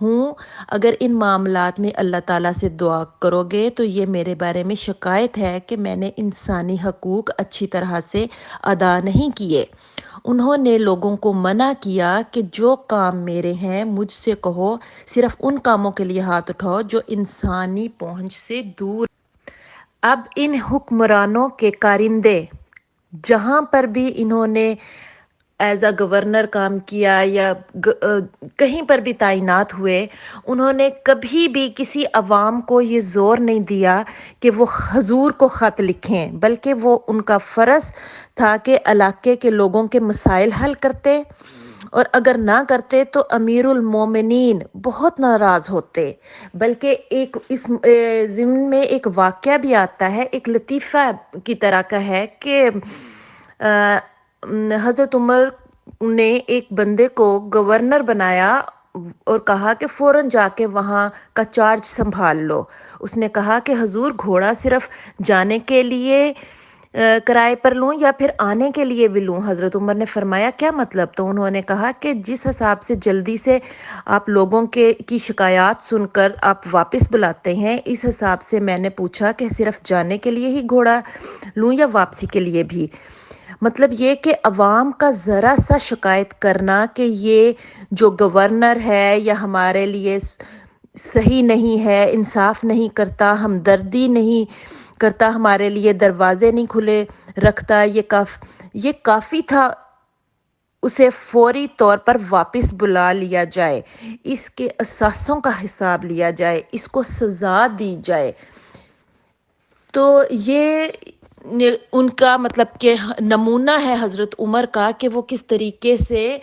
ہوں، اگر ان معاملات میں اللہ تعالیٰ سے دعا کرو گے تو یہ میرے بارے میں شکایت ہے کہ میں نے انسانی حقوق اچھی طرح سے ادا نہیں کیے۔ انہوں نے لوگوں کو منع کیا کہ جو کام میرے ہیں مجھ سے کہو، صرف ان کاموں کے لیے ہاتھ اٹھاؤ جو انسانی پہنچ سے دور۔ اب ان حکمرانوں کے کارندے جہاں پر بھی انہوں نے ایز اے گورنر کام کیا یا کہیں پر بھی تعینات ہوئے، انہوں نے کبھی بھی کسی عوام کو یہ زور نہیں دیا کہ وہ حضور کو خط لکھیں، بلکہ وہ ان کا فرض تھا کہ علاقے کے لوگوں کے مسائل حل کرتے، اور اگر نہ کرتے تو امیر المومنین بہت ناراض ہوتے۔ بلکہ ایک اس ضمن میں ایک واقعہ بھی آتا ہے، ایک لطیفہ کی طرح کا ہے کہ حضرت عمر نے ایک بندے کو گورنر بنایا اور کہا کہ فوراً جا کے وہاں کا چارج سنبھال لو۔ اس نے کہا کہ حضور گھوڑا صرف جانے کے لیے کرائے پر لوں یا پھر آنے کے لیے بھی لوں؟ حضرت عمر نے فرمایا کیا مطلب؟ تو انہوں نے کہا کہ جس حساب سے جلدی سے آپ لوگوں کی شکایات سن کر آپ واپس بلاتے ہیں، اس حساب سے میں نے پوچھا کہ صرف جانے کے لیے ہی گھوڑا لوں یا واپسی کے لیے بھی؟ مطلب یہ کہ عوام کا ذرا سا شکایت کرنا کہ یہ جو گورنر ہے یا ہمارے لیے صحیح نہیں ہے، انصاف نہیں کرتا، ہمدردی نہیں کرتا، ہمارے لیے دروازے نہیں کھلے رکھتا، یہ کافی تھا اسے فوری طور پر واپس بلا لیا جائے، اس کے اثاثوں کا حساب لیا جائے، اس کو سزا دی جائے۔ تو یہ ان کا مطلب کہ نمونہ ہے حضرت عمر کا کہ وہ کس طریقے سے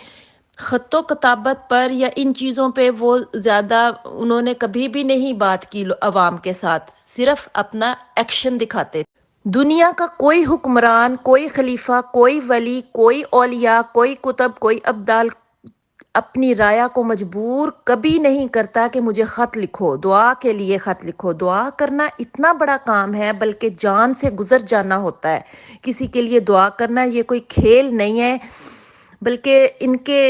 خط و کتابت پر یا ان چیزوں پہ وہ زیادہ انہوں نے کبھی بھی نہیں بات کی عوام کے ساتھ، صرف اپنا ایکشن دکھاتے تھے۔ دنیا کا کوئی حکمران، کوئی خلیفہ، کوئی ولی، کوئی اولیاء، کوئی کتب، کوئی ابدال اپنی رایا کو مجبور کبھی نہیں کرتا کہ مجھے خط لکھو، دعا کے لیے خط لکھو۔ دعا کرنا اتنا بڑا کام ہے، بلکہ جان سے گزر جانا ہوتا ہے۔ کسی کے لیے دعا کرنا یہ کوئی کھیل نہیں ہے، بلکہ ان کے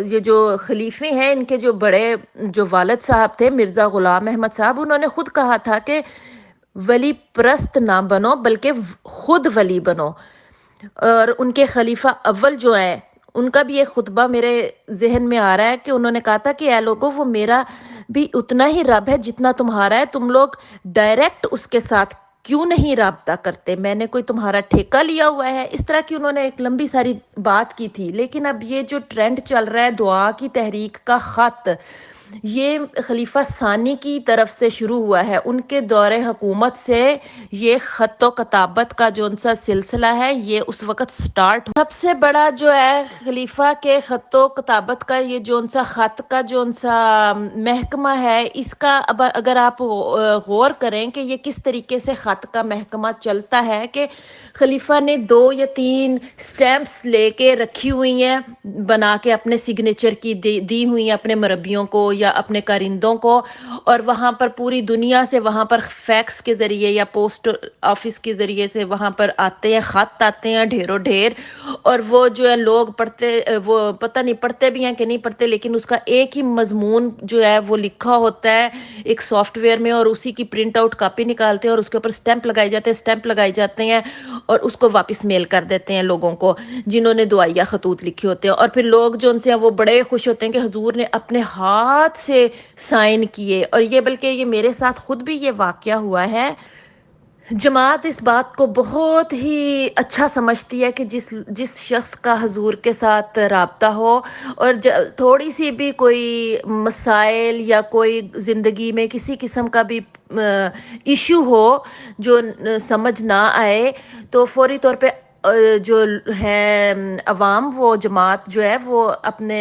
یہ جو خلیفے ہیں، ان کے جو بڑے جو والد صاحب تھے مرزا غلام احمد صاحب، انہوں نے خود کہا تھا کہ ولی پرست نہ بنو بلکہ خود ولی بنو۔ اور ان کے خلیفہ اول جو ہیں، ان کا بھی ایک خطبہ میرے ذہن میں آ رہا ہے کہ انہوں نے کہا تھا کہ اے لوگو، وہ میرا بھی اتنا ہی رب ہے جتنا تمہارا ہے، تم لوگ ڈائریکٹ اس کے ساتھ کیوں نہیں رابطہ کرتے؟ میں نے کوئی تمہارا ٹھیکہ لیا ہوا ہے؟ اس طرح کی انہوں نے ایک لمبی ساری بات کی تھی۔ لیکن اب یہ جو ٹرینڈ چل رہا ہے دعا کی تحریک کا خط، یہ خلیفہ ثانی کی طرف سے شروع ہوا ہے۔ ان کے دور حکومت سے یہ خط و کتابت کا جو ان سا سلسلہ ہے یہ اس وقت سٹارٹ۔ سب سے بڑا جو ہے خلیفہ کے خط و کتابت کا یہ جو ان سا خط کا جو ان سا محکمہ ہے، اس کا اب اگر آپ غور کریں کہ یہ کس طریقے سے خط کا محکمہ چلتا ہے، کہ خلیفہ نے 2 یا 3 سٹیمپس لے کے رکھی ہوئی ہیں، بنا کے اپنے سگنیچر کی دی ہوئی ہیں اپنے مربیوں کو یا اپنے کارندوں کو، اور وہاں پر پوری دنیا سے وہاں پر فیکس کے ذریعے یا پوسٹ آفس کے ذریعے سے وہاں پر آتے ہیں، خط آتے ہیں ڈھیروں ڈھیر، اور وہ جو ہے لوگ پڑھتے، وہ پتہ نہیں پڑھتے بھی ہیں کہ نہیں پڑھتے، لیکن اس کا ایک ہی مضمون جو ہے وہ لکھا ہوتا ہے ایک سافٹ ویئر میں، اور اسی کی پرنٹ آؤٹ کاپی نکالتے ہیں اور اس کے اوپر سٹیمپ لگائے جاتے ہیں، سٹیمپ لگائے جاتے ہیں، اور اس کو واپس میل کر دیتے ہیں لوگوں کو جنہوں نے دعائیہ خطوط لکھے ہوتے ہیں۔ اور پھر لوگ جو ان سے ہیں وہ بڑے خوش ہوتے ہیں کہ حضور نے اپنے ہاتھ سے سائن کیے، اور یہ بلکہ یہ میرے ساتھ خود بھی یہ واقعہ ہوا ہے۔ جماعت اس بات کو بہت ہی اچھا سمجھتی ہے کہ جس شخص کا حضور کے ساتھ رابطہ ہو، اور تھوڑی سی بھی کوئی مسائل یا کوئی زندگی میں کسی قسم کا بھی ایشو ہو جو سمجھ نہ آئے، تو فوری طور پہ جو ہے عوام، وہ جماعت جو ہے وہ اپنے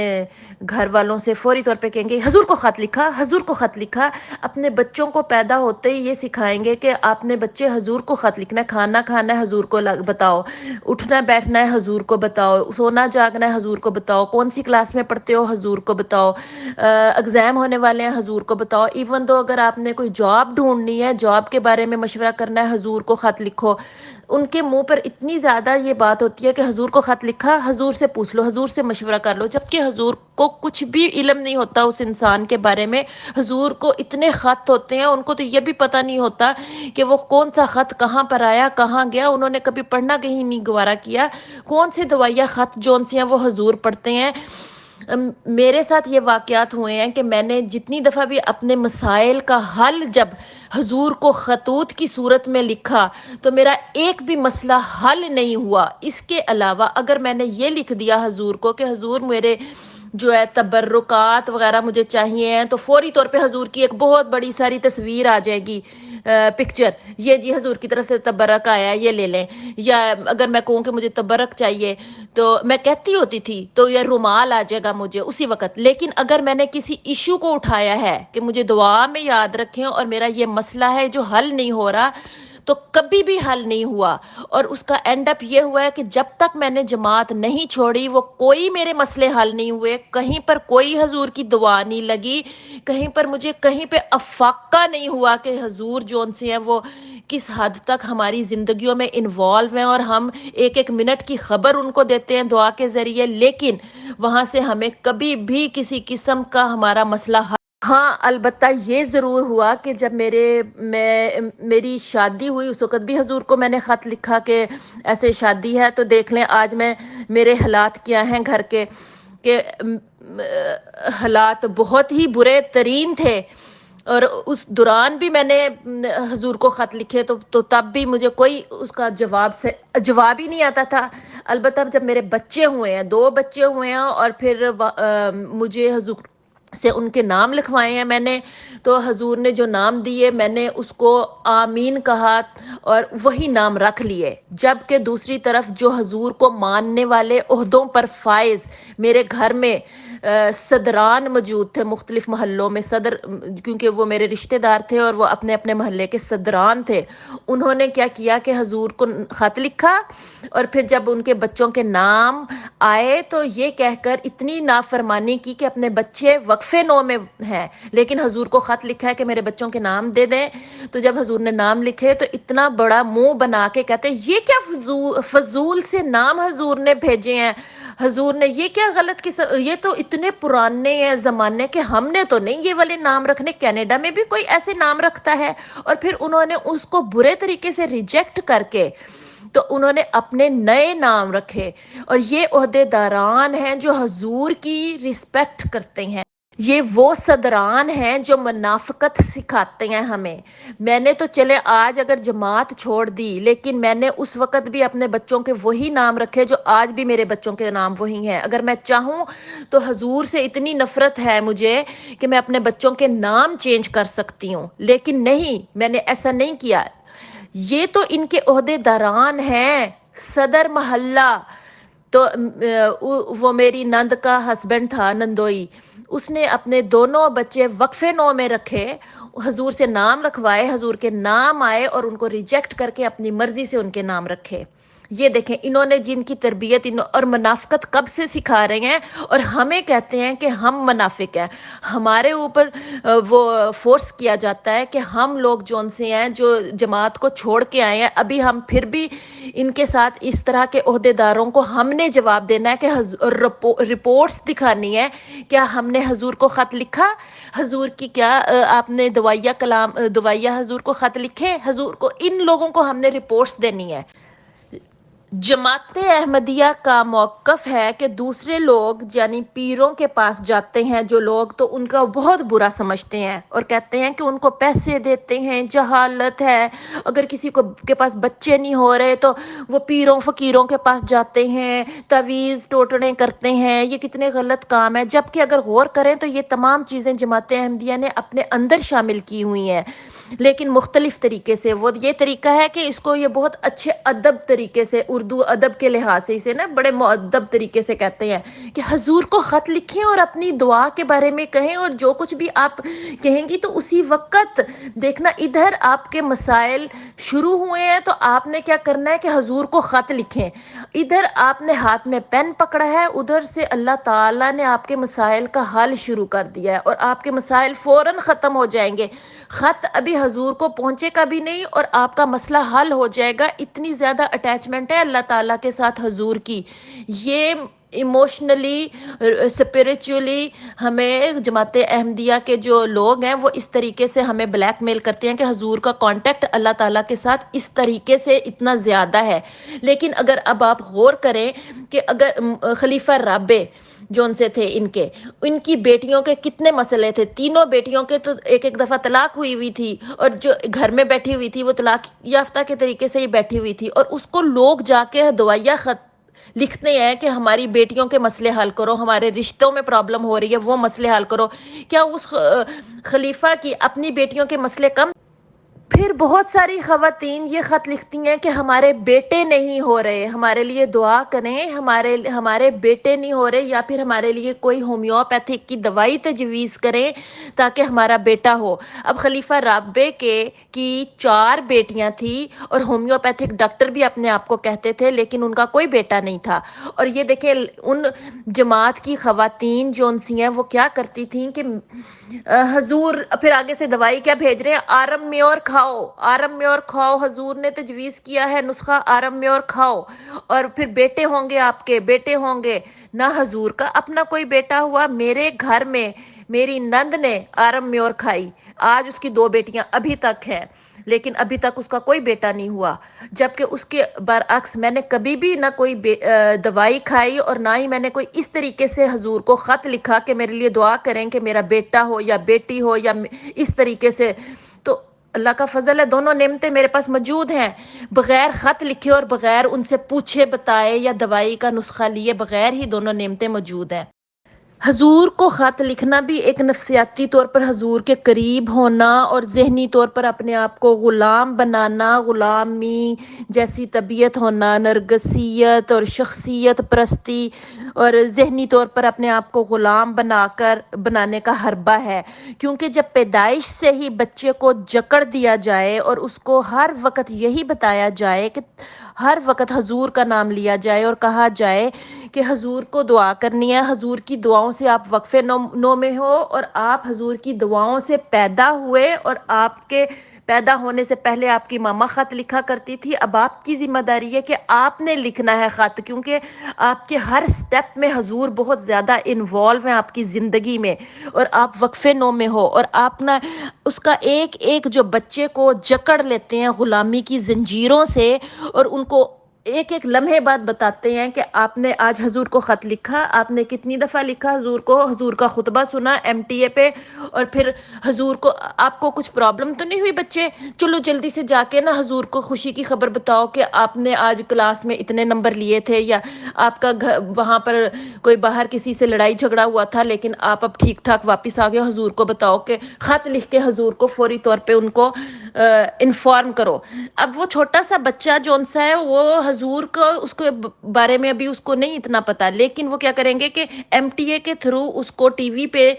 گھر والوں سے فوری طور پہ کہیں گے حضور کو خط لکھا، حضور کو خط لکھا۔ اپنے بچوں کو پیدا ہوتے ہی یہ سکھائیں گے کہ آپ نے بچے حضور کو خط لکھنا ہے، کھانا کھانا ہے حضور کو بتاؤ، اٹھنا بیٹھنا ہے حضور کو بتاؤ، سونا جاگنا ہے حضور کو بتاؤ، کون سی کلاس میں پڑھتے ہو حضور کو بتاؤ، ایگزام ہونے والے ہیں حضور کو بتاؤ، ایون دو اگر آپ نے کوئی جاب ڈھونڈنی ہے، جاب کے بارے میں مشورہ کرنا ہے حضور کو خط لکھو۔ ان کے منہ پر اتنی زیادہ یہ بات ہوتی ہے کہ حضور کو خط لکھا، حضور سے پوچھ لو، حضور سے مشورہ کر لو، جبکہ حضور کو کچھ بھی علم نہیں ہوتا اس انسان کے بارے میں۔ حضور کو اتنے خط ہوتے ہیں، ان کو تو یہ بھی پتہ نہیں ہوتا کہ وہ کون سا خط کہاں پر آیا، کہاں گیا، انہوں نے کبھی پڑھنا کہیں نہیں گوارا کیا۔ کون سے دوائیا خط جون سے ہیں وہ حضور پڑھتے ہیں۔ میرے ساتھ یہ واقعات ہوئے ہیں کہ میں نے جتنی دفعہ بھی اپنے مسائل کا حل جب حضور کو خطوط کی صورت میں لکھا تو میرا ایک بھی مسئلہ حل نہیں ہوا۔ اس کے علاوہ اگر میں نے یہ لکھ دیا حضور کو کہ حضور میرے جو ہے تبرکات وغیرہ مجھے چاہیے ہیں، تو فوری طور پہ حضور کی ایک بہت بڑی ساری تصویر آ جائے گی، پکچر، یہ جی حضور کی طرف سے تبرک آیا ہے، یہ لے لیں۔ یا اگر میں کہوں کہ مجھے تبرک چاہیے تو میں کہتی ہوتی تھی تو یہ رومال آ جائے گا مجھے اسی وقت۔ لیکن اگر میں نے کسی ایشو کو اٹھایا ہے کہ مجھے دعا میں یاد رکھیں اور میرا یہ مسئلہ ہے جو حل نہیں ہو رہا، تو کبھی بھی حل نہیں ہوا۔ اور اس کا اینڈ اپ یہ ہوا ہے کہ جب تک میں نے جماعت نہیں چھوڑی وہ کوئی میرے مسئلے حل نہیں ہوئے، کہیں پر کوئی حضور کی دعا نہیں لگی، کہیں پر مجھے کہیں پہ افاقہ نہیں ہوا کہ حضور جون سے ہیں وہ کس حد تک ہماری زندگیوں میں انوالو ہیں اور ہم ایک ایک منٹ کی خبر ان کو دیتے ہیں دعا کے ذریعے، لیکن وہاں سے ہمیں کبھی بھی کسی قسم کا ہمارا مسئلہ حل۔ ہاں البتہ یہ ضرور ہوا کہ جب میری شادی ہوئی اس وقت بھی حضور کو میں نے خط لکھا کہ ایسے شادی ہے، تو دیکھ لیں آج میرے حالات کیا ہیں گھر کے، کہ حالات بہت ہی برے ترین تھے۔ اور اس دوران بھی میں نے حضور کو خط لکھے تو تب بھی مجھے کوئی اس کا جواب ہی نہیں آتا تھا۔ البتہ جب میرے بچے ہوئے ہیں، 2 بچے ہوئے ہیں، اور پھر مجھے حضور سے ان کے نام لکھوائے ہیں میں نے، تو حضور نے جو نام دیے میں نے اس کو آمین کہا اور وہی نام رکھ لیے۔ جبکہ دوسری طرف جو حضور کو ماننے والے عہدوں پر فائز میرے گھر میں صدران موجود تھے، مختلف محلوں میں صدر، کیونکہ وہ میرے رشتہ دار تھے اور وہ اپنے اپنے محلے کے صدران تھے، انہوں نے کیا کیا کہ حضور کو خط لکھا، اور پھر جب ان کے بچوں کے نام آئے تو یہ کہہ کر اتنی نافرمانی کی کہ اپنے بچے وقفے نو میں ہیں لیکن حضور کو خط لکھا ہے کہ میرے بچوں کے نام دے دیں۔ تو جب حضور نے نام لکھے تو اتنا بڑا منہ بنا کے کہتے یہ کیا فضول سے نام حضور نے بھیجے ہیں، حضور نے یہ کیا غلط یہ تو اتنے پرانے ہیں زمانے کے، ہم نے تو نہیں یہ والے نام رکھنے، کینیڈا میں بھی کوئی ایسے نام رکھتا ہے۔ اور پھر انہوں نے اس کو برے طریقے سے ریجیکٹ کر کے تو انہوں نے اپنے نئے نام رکھے، اور یہ عہدے داران ہیں جو حضور کی رسپیکٹ کرتے ہیں، یہ وہ صدران ہیں جو منافقت سکھاتے ہیں ہمیں۔ میں نے تو چلے آج اگر جماعت چھوڑ دی، لیکن میں نے اس وقت بھی اپنے بچوں کے وہی نام رکھے جو آج بھی میرے بچوں کے نام وہی ہیں۔ اگر میں چاہوں تو حضور سے اتنی نفرت ہے مجھے کہ میں اپنے بچوں کے نام چینج کر سکتی ہوں، لیکن نہیں، میں نے ایسا نہیں کیا۔ یہ تو ان کے عہدے داران ہیں، صدر محلہ۔ تو وہ میری نند کا ہسبینڈ تھا نندوئی، اس نے اپنے دونوں بچے وقفے نو میں رکھے، حضور سے نام رکھوائے، حضور کے نام آئے اور ان کو ریجیکٹ کر کے اپنی مرضی سے ان کے نام رکھے۔ یہ دیکھیں انہوں نے جن کی تربیت اور منافقت کب سے سکھا رہے ہیں، اور ہمیں کہتے ہیں کہ ہم منافق ہیں۔ ہمارے اوپر وہ فورس کیا جاتا ہے کہ ہم لوگ جون سے ہیں جو جماعت کو چھوڑ کے آئے ہیں، ابھی ہم پھر بھی ان کے ساتھ اس طرح کے عہدے داروں کو ہم نے جواب دینا ہے کہ رپورٹس دکھانی ہے، کیا ہم نے حضور کو خط لکھا، حضور کی کیا آپ نے دوائیا حضور کو خط لکھے، حضور کو، ان لوگوں کو ہم نے رپورٹس دینی ہے۔ جماعت احمدیہ کا موقف ہے کہ دوسرے لوگ یعنی پیروں کے پاس جاتے ہیں جو لوگ، تو ان کا بہت برا سمجھتے ہیں اور کہتے ہیں کہ ان کو پیسے دیتے ہیں، جہالت ہے، اگر کسی کے پاس بچے نہیں ہو رہے تو وہ پیروں فقیروں کے پاس جاتے ہیں، تعویذ ٹوٹنے کرتے ہیں، یہ کتنے غلط کام ہے۔ جبکہ اگر غور کریں تو یہ تمام چیزیں جماعت احمدیہ نے اپنے اندر شامل کی ہوئی ہیں، لیکن مختلف طریقے سے۔ وہ یہ طریقہ ہے کہ اس کو یہ بہت اچھے ادب طریقے سے، اردو ادب کے لحاظ سے اسے نا بڑے مؤدب طریقے سے کہتے ہیں کہ حضور کو خط لکھیں اور اپنی دعا کے بارے میں کہیں، اور جو کچھ بھی آپ کہیں گی تو اسی وقت دیکھنا ادھر آپ کے مسائل شروع ہوئے ہیں تو آپ نے کیا کرنا ہے کہ حضور کو خط لکھیں، ادھر آپ نے ہاتھ میں پین پکڑا ہے، ادھر سے اللہ تعالیٰ نے آپ کے مسائل کا حل شروع کر دیا ہے اور آپ کے مسائل فوراً ختم ہو جائیں گے۔ خط ابھی حضور کو پہنچے گا بھی نہیں اور آپ کا مسئلہ حل ہو جائے گا۔ اتنی زیادہ اٹیچمنٹ ہے اللہ تعالیٰ کے ساتھ حضور کی، یہ ایموشنلی اسپرچولی ہمیں جماعت احمدیہ کے جو لوگ ہیں وہ اس طریقے سے ہمیں بلیک میل کرتے ہیں کہ حضور کا کانٹیکٹ اللہ تعالیٰ کے ساتھ اس طریقے سے اتنا زیادہ ہے۔ لیکن اگر اب آپ غور کریں کہ اگر خلیفہ رابع جو ان سے تھے ان کی بیٹیوں کے کتنے مسئلے تھے، تینوں بیٹیوں کے تو ایک ایک دفعہ طلاق ہوئی تھی، اور جو گھر میں بیٹھی ہوئی تھی وہ طلاق یافتہ کے طریقے سے ہی بیٹھی ہوئی تھی، اور اس کو لوگ جا کے دعائیہ خط لکھتے ہیں کہ ہماری بیٹیوں کے مسئلے حل کرو، ہمارے رشتوں میں پرابلم ہو رہی ہے وہ مسئلے حل کرو۔ کیا اس خلیفہ کی اپنی بیٹیوں کے مسئلے کم؟ پھر بہت ساری خواتین یہ خط لکھتی ہیں کہ ہمارے بیٹے نہیں ہو رہے، ہمارے لیے دعا کریں، ہمارے بیٹے نہیں ہو رہے، یا پھر ہمارے لیے کوئی ہومیوپیتھک کی دوائی تجویز کریں تاکہ ہمارا بیٹا ہو۔ اب خلیفہ رابع کی 4 بیٹیاں تھیں، اور ہومیوپیتھک ڈاکٹر بھی اپنے آپ کو کہتے تھے، لیکن ان کا کوئی بیٹا نہیں تھا۔ اور یہ دیکھیں ان جماعت کی خواتین جو ان سی ہیں وہ کیا کرتی تھیں کہ حضور پھر آگے سے دوائی کیا بھیج رہے ہیں، آرم میور کھاؤ، آرم میور کھاؤ، حضور نے تجویز کیا ہے نسخہ آرم میور کھاؤ، اور پھر بیٹے ہوں گے، آپ کے بیٹے ہوں گے۔ نہ حضور کا اپنا کوئی بیٹا ہوا، میرے گھر میں میری نند نے آرم میور کھائی، آج اس کی 2 بیٹیاں ابھی تک ہیں، لیکن ابھی تک اس کا کوئی بیٹا نہیں ہوا۔ جبکہ اس کے برعکس میں نے کبھی بھی نہ کوئی دوائی کھائی، اور نہ ہی میں نے کوئی اس طریقے سے حضور کو خط لکھا کہ میرے لیے دعا کریں کہ میرا بیٹا ہو یا بیٹی ہو، یا اس طریقے سے۔ تو اللہ کا فضل ہے، دونوں نعمتیں میرے پاس موجود ہیں، بغیر خط لکھے اور بغیر ان سے پوچھے بتائے یا دوائی کا نسخہ لیے بغیر ہی دونوں نعمتیں موجود ہیں۔ حضور کو خط لکھنا بھی ایک نفسیاتی طور پر حضور کے قریب ہونا، اور ذہنی طور پر اپنے آپ کو غلام بنانا، غلامی جیسی طبیعت ہونا، نرگسیت اور شخصیت پرستی، اور ذہنی طور پر اپنے آپ کو غلام بنانے کا حربہ ہے۔ کیونکہ جب پیدائش سے ہی بچے کو جکڑ دیا جائے اور اس کو ہر وقت یہی بتایا جائے کہ ہر وقت حضور کا نام لیا جائے، اور کہا جائے کہ حضور کو دعا کرنی ہے، حضور کی دعاؤں سے آپ وقف نو میں ہو، اور آپ حضور کی دعاؤں سے پیدا ہوئے، اور آپ کے پیدا ہونے سے پہلے آپ کی ماما خط لکھا کرتی تھی، اب آپ کی ذمہ داری ہے کہ آپ نے لکھنا ہے خط، کیونکہ آپ کے ہر سٹیپ میں حضور بہت زیادہ انوالو ہیں آپ کی زندگی میں، اور آپ وقف نو میں ہو، اور آپ نہ اس کا ایک ایک جو بچے کو جکڑ لیتے ہیں غلامی کی زنجیروں سے، اور ان کو ایک ایک لمحے بعد بتاتے ہیں کہ آپ نے آج حضور کو خط لکھا، آپ نے کتنی دفعہ لکھا حضور کو، حضور کا خطبہ سنا ایم ٹی اے پہ، اور پھر حضور کو آپ کو کچھ پرابلم تو نہیں ہوئی بچے، چلو جلدی سے جا کے نا حضور کو خوشی کی خبر بتاؤ کہ آپ نے آج کلاس میں اتنے نمبر لیے تھے، یا آپ کا وہاں پر کوئی باہر کسی سے لڑائی جھگڑا ہوا تھا لیکن آپ اب ٹھیک ٹھاک واپس آ گئے، حضور کو بتاؤ کہ خط لکھ کے حضور کو فوری طور پہ ان کو انفارم کرو۔ اب وہ چھوٹا سا بچہ جو ان سا ہے وہ حضور کو اس کے بارے میں ابھی اس کو نہیں اتنا پتا، لیکن وہ کیا کریں گے کہ ایم ٹی اے کے تھرو اس کو ٹی وی پہ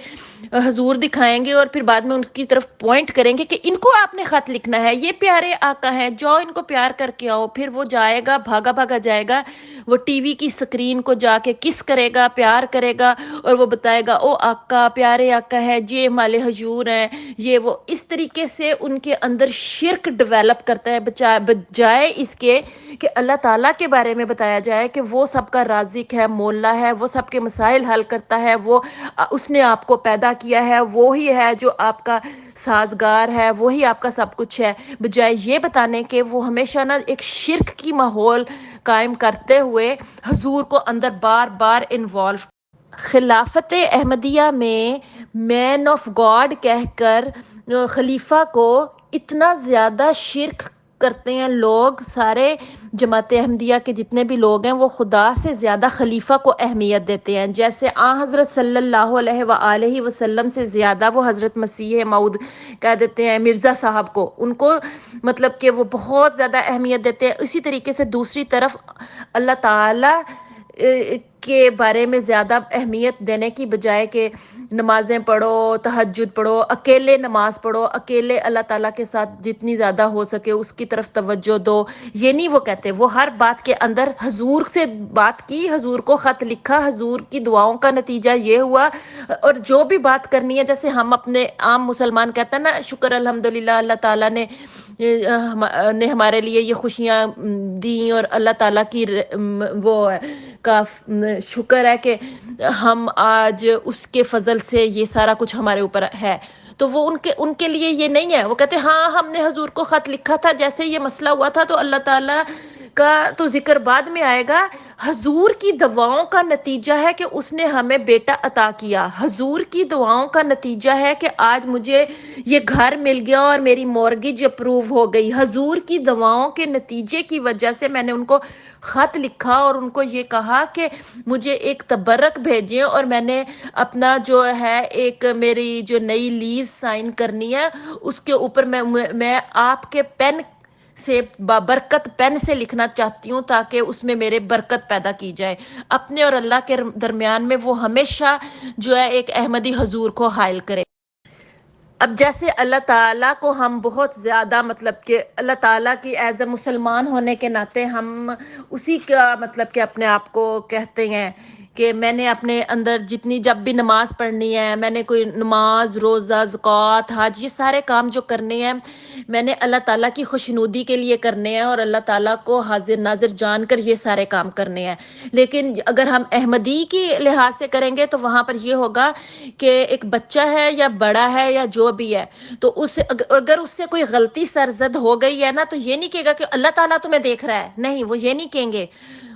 حضور دکھائیں گے، اور پھر بعد میں ان کی طرف پوائنٹ کریں گے کہ ان کو آپ نے خط لکھنا ہے، یہ پیارے آقا ہیں، جاؤ ان کو پیار کر کے آؤ۔ پھر وہ جائے گا، بھاگا بھاگا جائے گا، وہ ٹی وی کی سکرین کو جا کے کس کرے گا، پیار کرے گا، اور وہ بتائے گا او آقا، پیارے آقا ہے، یہ مال حضور ہیں، یہ وہ۔ اس طریقے سے ان کے اندر شرک ڈیولپ کرتا ہے، بجائے اس کے کہ اللہ تعالیٰ کے بارے میں بتایا جائے کہ وہ سب کا رازق ہے، مولا ہے، وہ سب کے مسائل حل کرتا ہے، وہ اس نے آپ کو پیدا کیا ہے، وہی ہے جو آپ کا سازگار ہے، وہی آپ کا سب کچھ ہے، بجائے یہ بتانے کہ وہ ہمیشہ نا ایک شرک کی ماحول قائم کرتے ہوئے حضور کو اندر بار بار انوالو۔ خلافت احمدیہ میں مین آف گاڈ کہہ کر خلیفہ کو اتنا زیادہ شرک کرتے ہیں لوگ، سارے جماعت احمدیہ کے جتنے بھی لوگ ہیں وہ خدا سے زیادہ خلیفہ کو اہمیت دیتے ہیں، جیسے حضرت صلی اللہ علیہ وآلہ وسلم سے زیادہ وہ حضرت مسیح موعود کہہ دیتے ہیں مرزا صاحب کو، ان کو مطلب کہ وہ بہت زیادہ اہمیت دیتے ہیں۔ اسی طریقے سے دوسری طرف اللہ تعالیٰ کے بارے میں زیادہ اہمیت دینے کی بجائے کہ نمازیں پڑھو، تہجد پڑھو، اکیلے نماز پڑھو، اکیلے اللہ تعالیٰ کے ساتھ جتنی زیادہ ہو سکے اس کی طرف توجہ دو، یہ نہیں وہ کہتے. وہ ہر بات کے اندر حضور سے بات کی، حضور کو خط لکھا، حضور کی دعاؤں کا نتیجہ یہ ہوا. اور جو بھی بات کرنی ہے، جیسے ہم اپنے عام مسلمان کہتے ہیں نا، شکر الحمدللہ اللہ تعالیٰ نے ہمارے لیے یہ خوشیاں دیں، اور اللہ تعالیٰ کی وہ کا شکر ہے کہ ہم آج اس کے فضل سے یہ سارا کچھ ہمارے اوپر ہے. تو وہ ان کے لیے یہ نہیں ہے. وہ کہتے ہیں ہاں ہم نے حضور کو خط لکھا تھا، جیسے یہ مسئلہ ہوا تھا تو اللہ تعالیٰ کا تو ذکر بعد میں آئے گا. حضور کی دعاؤں کا نتیجہ ہے کہ اس نے ہمیں بیٹا عطا کیا. حضور کی دعاؤں کا نتیجہ ہے کہ آج مجھے یہ گھر مل گیا اور میری مورگیج اپروو ہو گئی. حضور کی دعاؤں کے نتیجے کی وجہ سے میں نے ان کو خط لکھا اور ان کو یہ کہا کہ مجھے ایک تبرک بھیجیں، اور میں نے اپنا جو ہے ایک میری جو نئی لیز سائن کرنی ہے اس کے اوپر میں آپ کے پین سے بابرکت پین سے لکھنا چاہتی ہوں تاکہ اس میں میرے برکت پیدا کی جائے. اپنے اور اللہ کے درمیان میں وہ ہمیشہ جو ہے ایک احمدی حضور کو حائل کرے. اب جیسے اللہ تعالیٰ کو ہم بہت زیادہ مطلب کہ اللہ تعالیٰ کی ایز اے مسلمان ہونے کے ناطے ہم اسی کا مطلب کہ اپنے آپ کو کہتے ہیں کہ میں نے اپنے اندر جتنی جب بھی نماز پڑھنی ہے، میں نے کوئی نماز، روزہ، زکوٰۃ، حج، یہ سارے کام جو کرنے ہیں میں نے اللہ تعالیٰ کی خوشنودی کے لیے کرنے ہیں اور اللہ تعالیٰ کو حاضر ناظر جان کر یہ سارے کام کرنے ہیں. لیکن اگر ہم احمدی کی لحاظ سے کریں گے تو وہاں پر یہ ہوگا کہ ایک بچہ ہے یا بڑا ہے یا جو بھی ہے، تو اگر اس سے کوئی غلطی سرزد ہو گئی ہے نا، تو یہ نہیں کہے گا کہ اللہ تعالیٰ تمہیں دیکھ رہا ہے. نہیں، وہ یہ نہیں کہیں گے.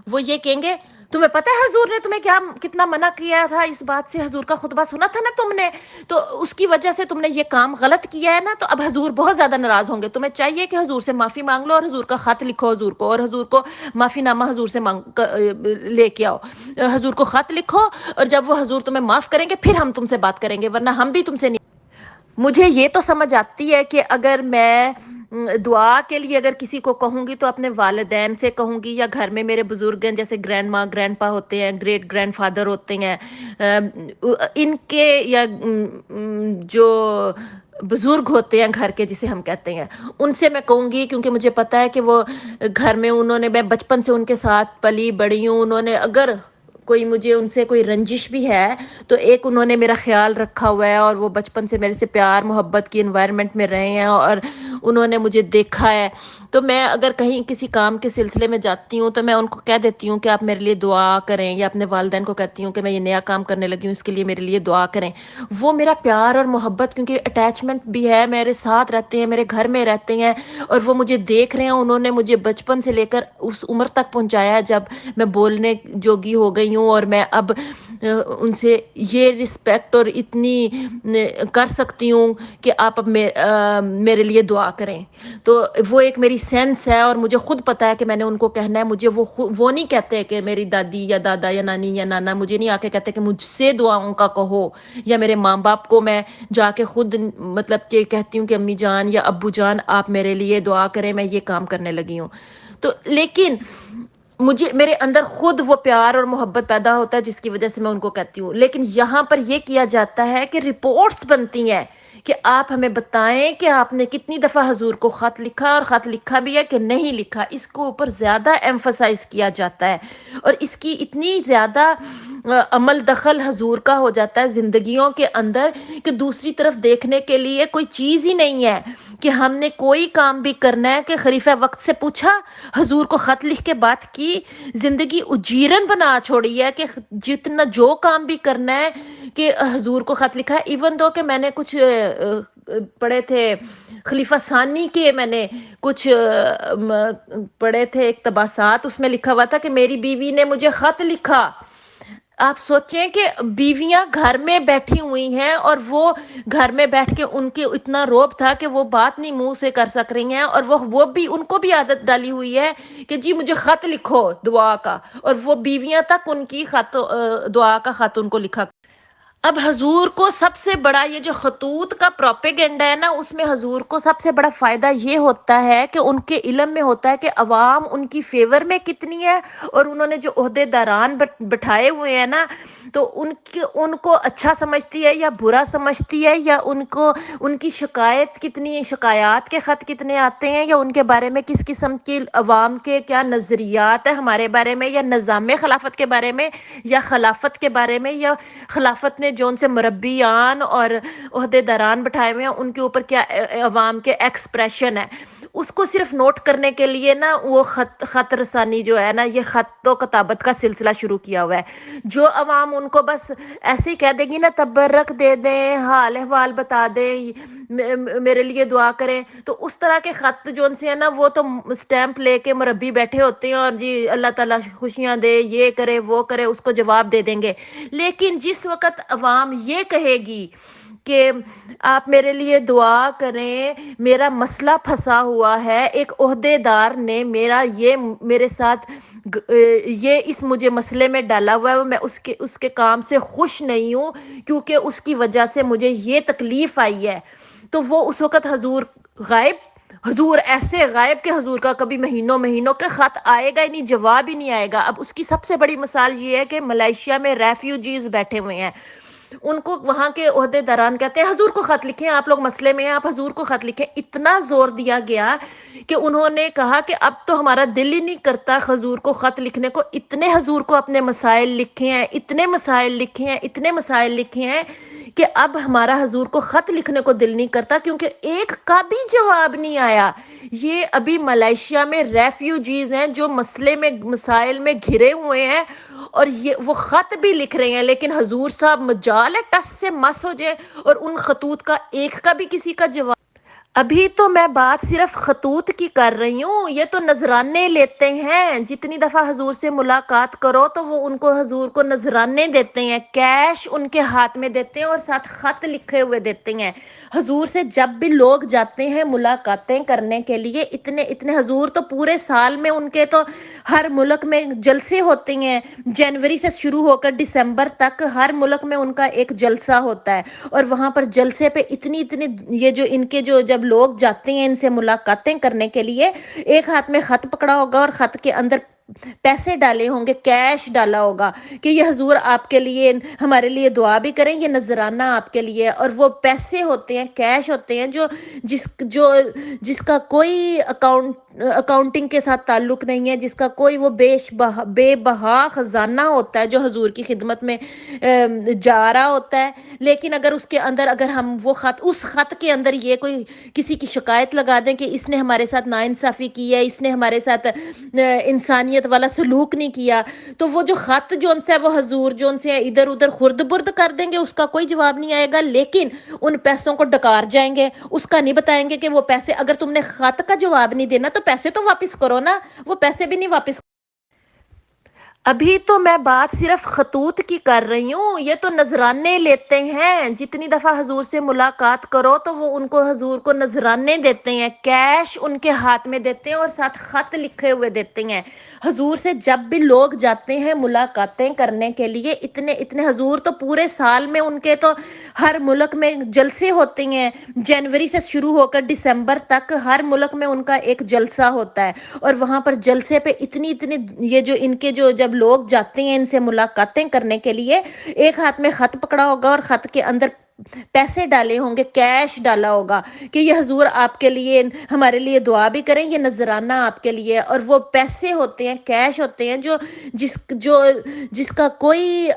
وہ یہ کہیں گے تمہیں پتہ ہے حضور نے تمہیں کتنا منع کیا تھا اس بات سے، حضور کا خطبہ سنا تھا نا تم نے، تو اس کی وجہ سے تم نے یہ کام غلط کیا ہے نا، تو اب حضور بہت زیادہ ناراض ہوں گے. تمہیں چاہیے کہ حضور سے معافی مانگ لو اور حضور کا خط لکھو حضور کو، اور حضور کو معافی نامہ حضور سے لے کے آؤ. حضور کو خط لکھو، اور جب وہ حضور تمہیں معاف کریں گے پھر ہم تم سے بات کریں گے، ورنہ ہم بھی تم سے نہیں. مجھے یہ تو سمجھ آتی ہے کہ اگر میں دعا کے لیے اگر کسی کو کہوں گی تو اپنے والدین سے کہوں گی، یا گھر میں میرے بزرگ ہیں جیسے گرینڈ ماں، گرینڈ پا ہوتے ہیں، گریٹ گرینڈ فادر ہوتے ہیں، ان کے یا جو بزرگ ہوتے ہیں گھر کے جسے ہم کہتے ہیں، ان سے میں کہوں گی، کیونکہ مجھے پتہ ہے کہ وہ گھر میں میں بچپن سے ان کے ساتھ پلی بڑی ہوں. انہوں نے اگر کوئی مجھے ان سے کوئی رنجش بھی ہے تو ایک انہوں نے میرا خیال رکھا ہوا ہے، اور وہ بچپن سے میرے سے پیار محبت کی انوائرمنٹ میں رہے ہیں اور انہوں نے مجھے دیکھا ہے. تو میں اگر کہیں کسی کام کے سلسلے میں جاتی ہوں تو میں ان کو کہہ دیتی ہوں کہ آپ میرے لیے دعا کریں، یا اپنے والدین کو کہتی ہوں کہ میں یہ نیا کام کرنے لگی ہوں اس کے لیے میرے لیے دعا کریں. وہ میرا پیار اور محبت، کیونکہ اٹیچمنٹ بھی ہے، میرے ساتھ رہتے ہیں، میرے گھر میں رہتے ہیں، اور وہ مجھے دیکھ رہے ہیں. انہوں نے مجھے بچپن سے لے کر اس عمر تک پہنچایا ہے جب میں بولنے جوگی ہو گئی ہوں، اور میں اب ان سے یہ رسپیکٹ اور اتنی کر سکتی ہوں کہ آپ اب میرے لیے دعا کریں. تو وہ ایک میری سینس ہے، اور مجھے خود پتہ ہے کہ میں نے ان کو کہنا ہے. مجھے وہ نہیں کہتے کہ میری دادی یا دادا یا نانی یا نانا مجھے نہیں آ کے کہتے کہ مجھ سے دعاؤں کا کہو، یا میرے ماں باپ کو میں جا کے خود مطلب کہ کہتی ہوں کہ امی جان یا ابو جان آپ میرے لیے دعا کریں، میں یہ کام کرنے لگی ہوں. تو لیکن میرے اندر خود وہ پیار اور محبت پیدا ہوتا ہے جس کی وجہ سے میں ان کو کہتی ہوں. لیکن یہاں پر یہ کیا جاتا ہے کہ رپورٹس بنتی ہیں کہ آپ ہمیں بتائیں کہ آپ نے کتنی دفعہ حضور کو خط لکھا، اور خط لکھا بھی ہے کہ نہیں لکھا. اس کو اوپر زیادہ ایمفسائز کیا جاتا ہے، اور اس کی اتنی زیادہ عمل دخل حضور کا ہو جاتا ہے زندگیوں کے اندر کہ دوسری طرف دیکھنے کے لیے کوئی چیز ہی نہیں ہے. کہ ہم نے کوئی کام بھی کرنا ہے کہ خلیفہ وقت سے پوچھا، حضور کو خط لکھ کے بات کی، زندگی اجیرن بنا چھوڑی ہے کہ جتنا جو کام بھی کرنا ہے کہ حضور کو خط لکھا ہے. ایون دو کہ میں نے کچھ پڑھے تھے خلیفہ ثانی کے، میں نے کچھ پڑھے تھے اقتباسات، اس میں لکھا ہوا تھا کہ میری بیوی نے مجھے خط لکھا. آپ سوچیں کہ بیویاں گھر میں بیٹھی ہوئی ہیں، اور وہ گھر میں بیٹھ کے ان کے اتنا روب تھا کہ وہ بات نہیں منہ سے کر سک رہی ہیں، اور وہ بھی ان کو بھی عادت ڈالی ہوئی ہے کہ جی مجھے خط لکھو دعا کا، اور وہ بیویاں تک ان کی دعا کا خط ان کو لکھا. اب حضور کو سب سے بڑا یہ جو خطوط کا پروپیگنڈا ہے نا، اس میں حضور کو سب سے بڑا فائدہ یہ ہوتا ہے کہ ان کے علم میں ہوتا ہے کہ عوام ان کی فیور میں کتنی ہے، اور انہوں نے جو عہدے داران بٹھائے ہوئے ہیں نا، تو ان کو اچھا سمجھتی ہے یا برا سمجھتی ہے، یا ان کی شکایات کے خط کتنے آتے ہیں، یا ان کے بارے میں کس قسم کی عوام کے کیا نظریات ہے ہمارے بارے میں، یا نظام خلافت کے بارے میں، یا خلافت کے بارے میں، یا خلافت نے جو ان سے مربیان اور عہدے داران بٹھائے ہوئے ہیں ان کے اوپر کیا عوام کے ایکسپریشن ہے، اس کو صرف نوٹ کرنے کے لیے نا وہ خط رسانی جو ہے نا، یہ خط و کتابت کا سلسلہ شروع کیا ہوا ہے۔ جو عوام ان کو بس ایسے ہی کہہ دے گی نا، تبرک دے دیں، حال احوال بتا دیں، میرے لیے دعا کریں، تو اس طرح کے خط جو ان سے ہے نا، وہ تو سٹیمپ لے کے مربی بیٹھے ہوتے ہیں اور جی اللہ تعالیٰ خوشیاں دے، یہ کرے وہ کرے، اس کو جواب دے دیں گے۔ لیکن جس وقت عوام یہ کہے گی کہ آپ میرے لیے دعا کریں، میرا مسئلہ پھنسا ہوا ہے، ایک عہدے دار نے میرے ساتھ یہ اس مجھے مسئلے میں ڈالا ہوا ہے، میں اس کے کام سے خوش نہیں ہوں کیونکہ اس کی وجہ سے مجھے یہ تکلیف آئی ہے، تو وہ اس وقت حضور ایسے غائب کہ حضور کا کبھی مہینوں کے خط آئے گا ہی نہیں، جواب ہی نہیں آئے گا۔ اب اس کی سب سے بڑی مثال یہ ہے کہ ملائیشیا میں ریفیوجیز بیٹھے ہوئے ہیں، ان کو وہاں کے عہدے داران کہتے ہیں حضور کو خط لکھیں، آپ لوگ مسئلے میں ہیں، آپ حضور کو خط لکھیں۔ اتنا زور دیا گیا کہ انہوں نے کہا کہ اب تو ہمارا دل ہی نہیں کرتا حضور کو خط لکھنے کو، اتنے حضور کو اپنے مسائل لکھے ہیں، اتنے مسائل لکھے ہیں، اتنے مسائل لکھے ہیں کہ اب ہمارا حضور کو خط لکھنے کو دل نہیں کرتا، کیونکہ ایک کا بھی جواب نہیں آیا۔ یہ ابھی ملائیشیا میں ریفیوجیز ہیں جو مسائل میں گھرے ہوئے ہیں، اور وہ خط بھی لکھ رہے ہیں، لیکن حضور صاحب مجال ہے ٹس سے مس ہو جائے اور ان خطوط کا ایک کا بھی کسی کا جواب۔ ابھی تو میں بات صرف خطوط کی کر رہی ہوں، یہ تو نذرانے لیتے ہیں، جتنی دفعہ حضور سے ملاقات کرو تو وہ ان کو حضور کو نذرانے دیتے ہیں، کیش ان کے ہاتھ میں دیتے ہیں اور ساتھ خط لکھے ہوئے دیتے ہیں۔ حضور سے جب بھی لوگ جاتے ہیں ملاقاتیں کرنے کے لیے، اتنے حضور تو پورے سال میں ان کے تو ہر ملک میں جلسے ہوتے ہیں، جنوری سے شروع ہو کر دسمبر تک ہر ملک میں ان کا ایک جلسہ ہوتا ہے، اور وہاں پر جلسے پہ اتنی یہ جو ان کے جو جب لوگ جاتے ہیں ان سے ملاقاتیں کرنے کے لیے، ایک ہاتھ میں خط پکڑا ہوگا اور خط کے اندر پیسے ڈالے ہوں گے، کیش ڈالا ہوگا کہ یہ حضور آپ کے لیے ہمارے لیے دعا بھی کریں، یہ نذرانہ آپ کے لیے، اور وہ پیسے ہوتے ہیں، کیش ہوتے ہیں جس کا کوئی اکاؤنٹنگ کے ساتھ تعلق نہیں ہے، جس کا کوئی وہ بے بہا خزانہ ہوتا ہے جو حضور کی خدمت میں جا رہا ہوتا ہے۔ لیکن اگر ہم اس خط کے اندر یہ کوئی کسی کی شکایت لگا دیں کہ اس نے ہمارے ساتھ ناانصافی کی ہے، اس نے ہمارے ساتھ انسانیت والا سلوک نہیں کیا، تو وہ جو خط جو ان سے وہ حضور جو ان سے ادھر ادھر خرد برد کر دیں گے، اس کا کوئی جواب نہیں آئے گا، لیکن ان پیسوں کو ڈکار جائیں گے، اس کا نہیں بتائیں گے کہ وہ پیسے اگر تم نے خط کا جواب نہیں دینا تو پیسے تو واپس کرو نا، وہ پیسے بھی نہیں واپس۔ ابھی تو میں بات صرف خطوط کی کر رہی ہوں، یہ تو نذرانے لیتے ہیں، جتنی دفعہ حضور سے ملاقات کرو تو وہ ان کو حضور کو نذرانے دیتے ہیں، کیش ان کے ہاتھ میں دیتے ہیں اور ساتھ خط لکھے ہوئے دیتے ہیں۔ حضور سے جب بھی لوگ جاتے ہیں ملاقاتیں کرنے کے لیے، اتنے حضور تو پورے سال میں ان کے تو ہر ملک میں جلسے ہوتے ہیں، جنوری سے شروع ہو کر دسمبر تک ہر ملک میں ان کا ایک جلسہ ہوتا ہے، اور وہاں پر جلسے پہ اتنی یہ جو ان کے جو جب لوگ جاتے ہیں ان سے ملاقاتیں کرنے کے لیے، ایک ہاتھ میں خط پکڑا ہوگا اور خط کے اندر پیسے ڈالے ہوں گے، کیش ڈالا ہوگا کہ یہ حضور آپ کے لیے ہمارے لیے دعا بھی کریں، یہ نذرانہ آپ کے لیے، اور وہ پیسے ہوتے ہیں، کیش ہوتے ہیں جس کا کوئی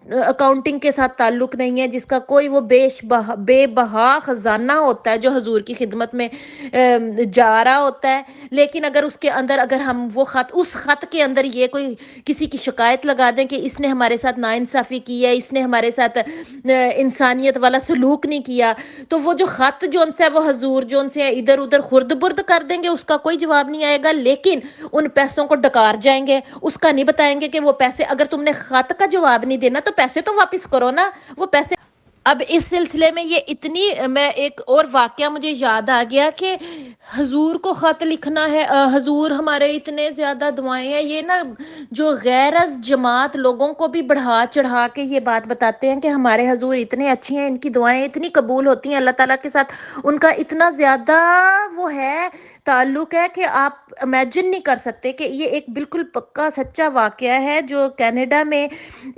اکاؤنٹنگ کے ساتھ تعلق نہیں ہے، جس کا کوئی وہ بے بہا خزانہ ہوتا ہے جو حضور کی خدمت میں جا رہا ہوتا ہے۔ لیکن اگر ہم اس خط کے اندر یہ کوئی کسی کی شکایت لگا دیں کہ اس نے ہمارے ساتھ ناانصافی کی ہے، اس نے ہمارے ساتھ انسانیت والا سلوک نہیں کیا، تو وہ جو خط جو ان سے وہ حضور جو ان سے ادھر ادھر خرد برد کر دیں گے، اس کا کوئی جواب نہیں آئے گا، لیکن ان پیسوں کو ڈکار جائیں گے، اس کا نہیں بتائیں گے کہ وہ پیسے اگر تم نے خط کا جواب نہیں دینا تو پیسے تو واپس کرو نا، وہ پیسے۔ اب اس سلسلے میں یہ اتنی میں ایک اور واقعہ مجھے یاد آ گیا کہ حضور کو خط لکھنا ہے، حضور ہمارے اتنے زیادہ دعائیں ہیں، یہ نا جو غیر از جماعت لوگوں کو بھی بڑھا چڑھا کے یہ بات بتاتے ہیں کہ ہمارے حضور اتنے اچھے ہیں، ان کی دعائیں اتنی قبول ہوتی ہیں، اللہ تعالیٰ کے ساتھ ان کا اتنا زیادہ وہ ہے تعلق ہے کہ آپ امیجن نہیں کر سکتے کہ یہ ایک بالکل پکا سچا واقعہ ہے جو کینیڈا میں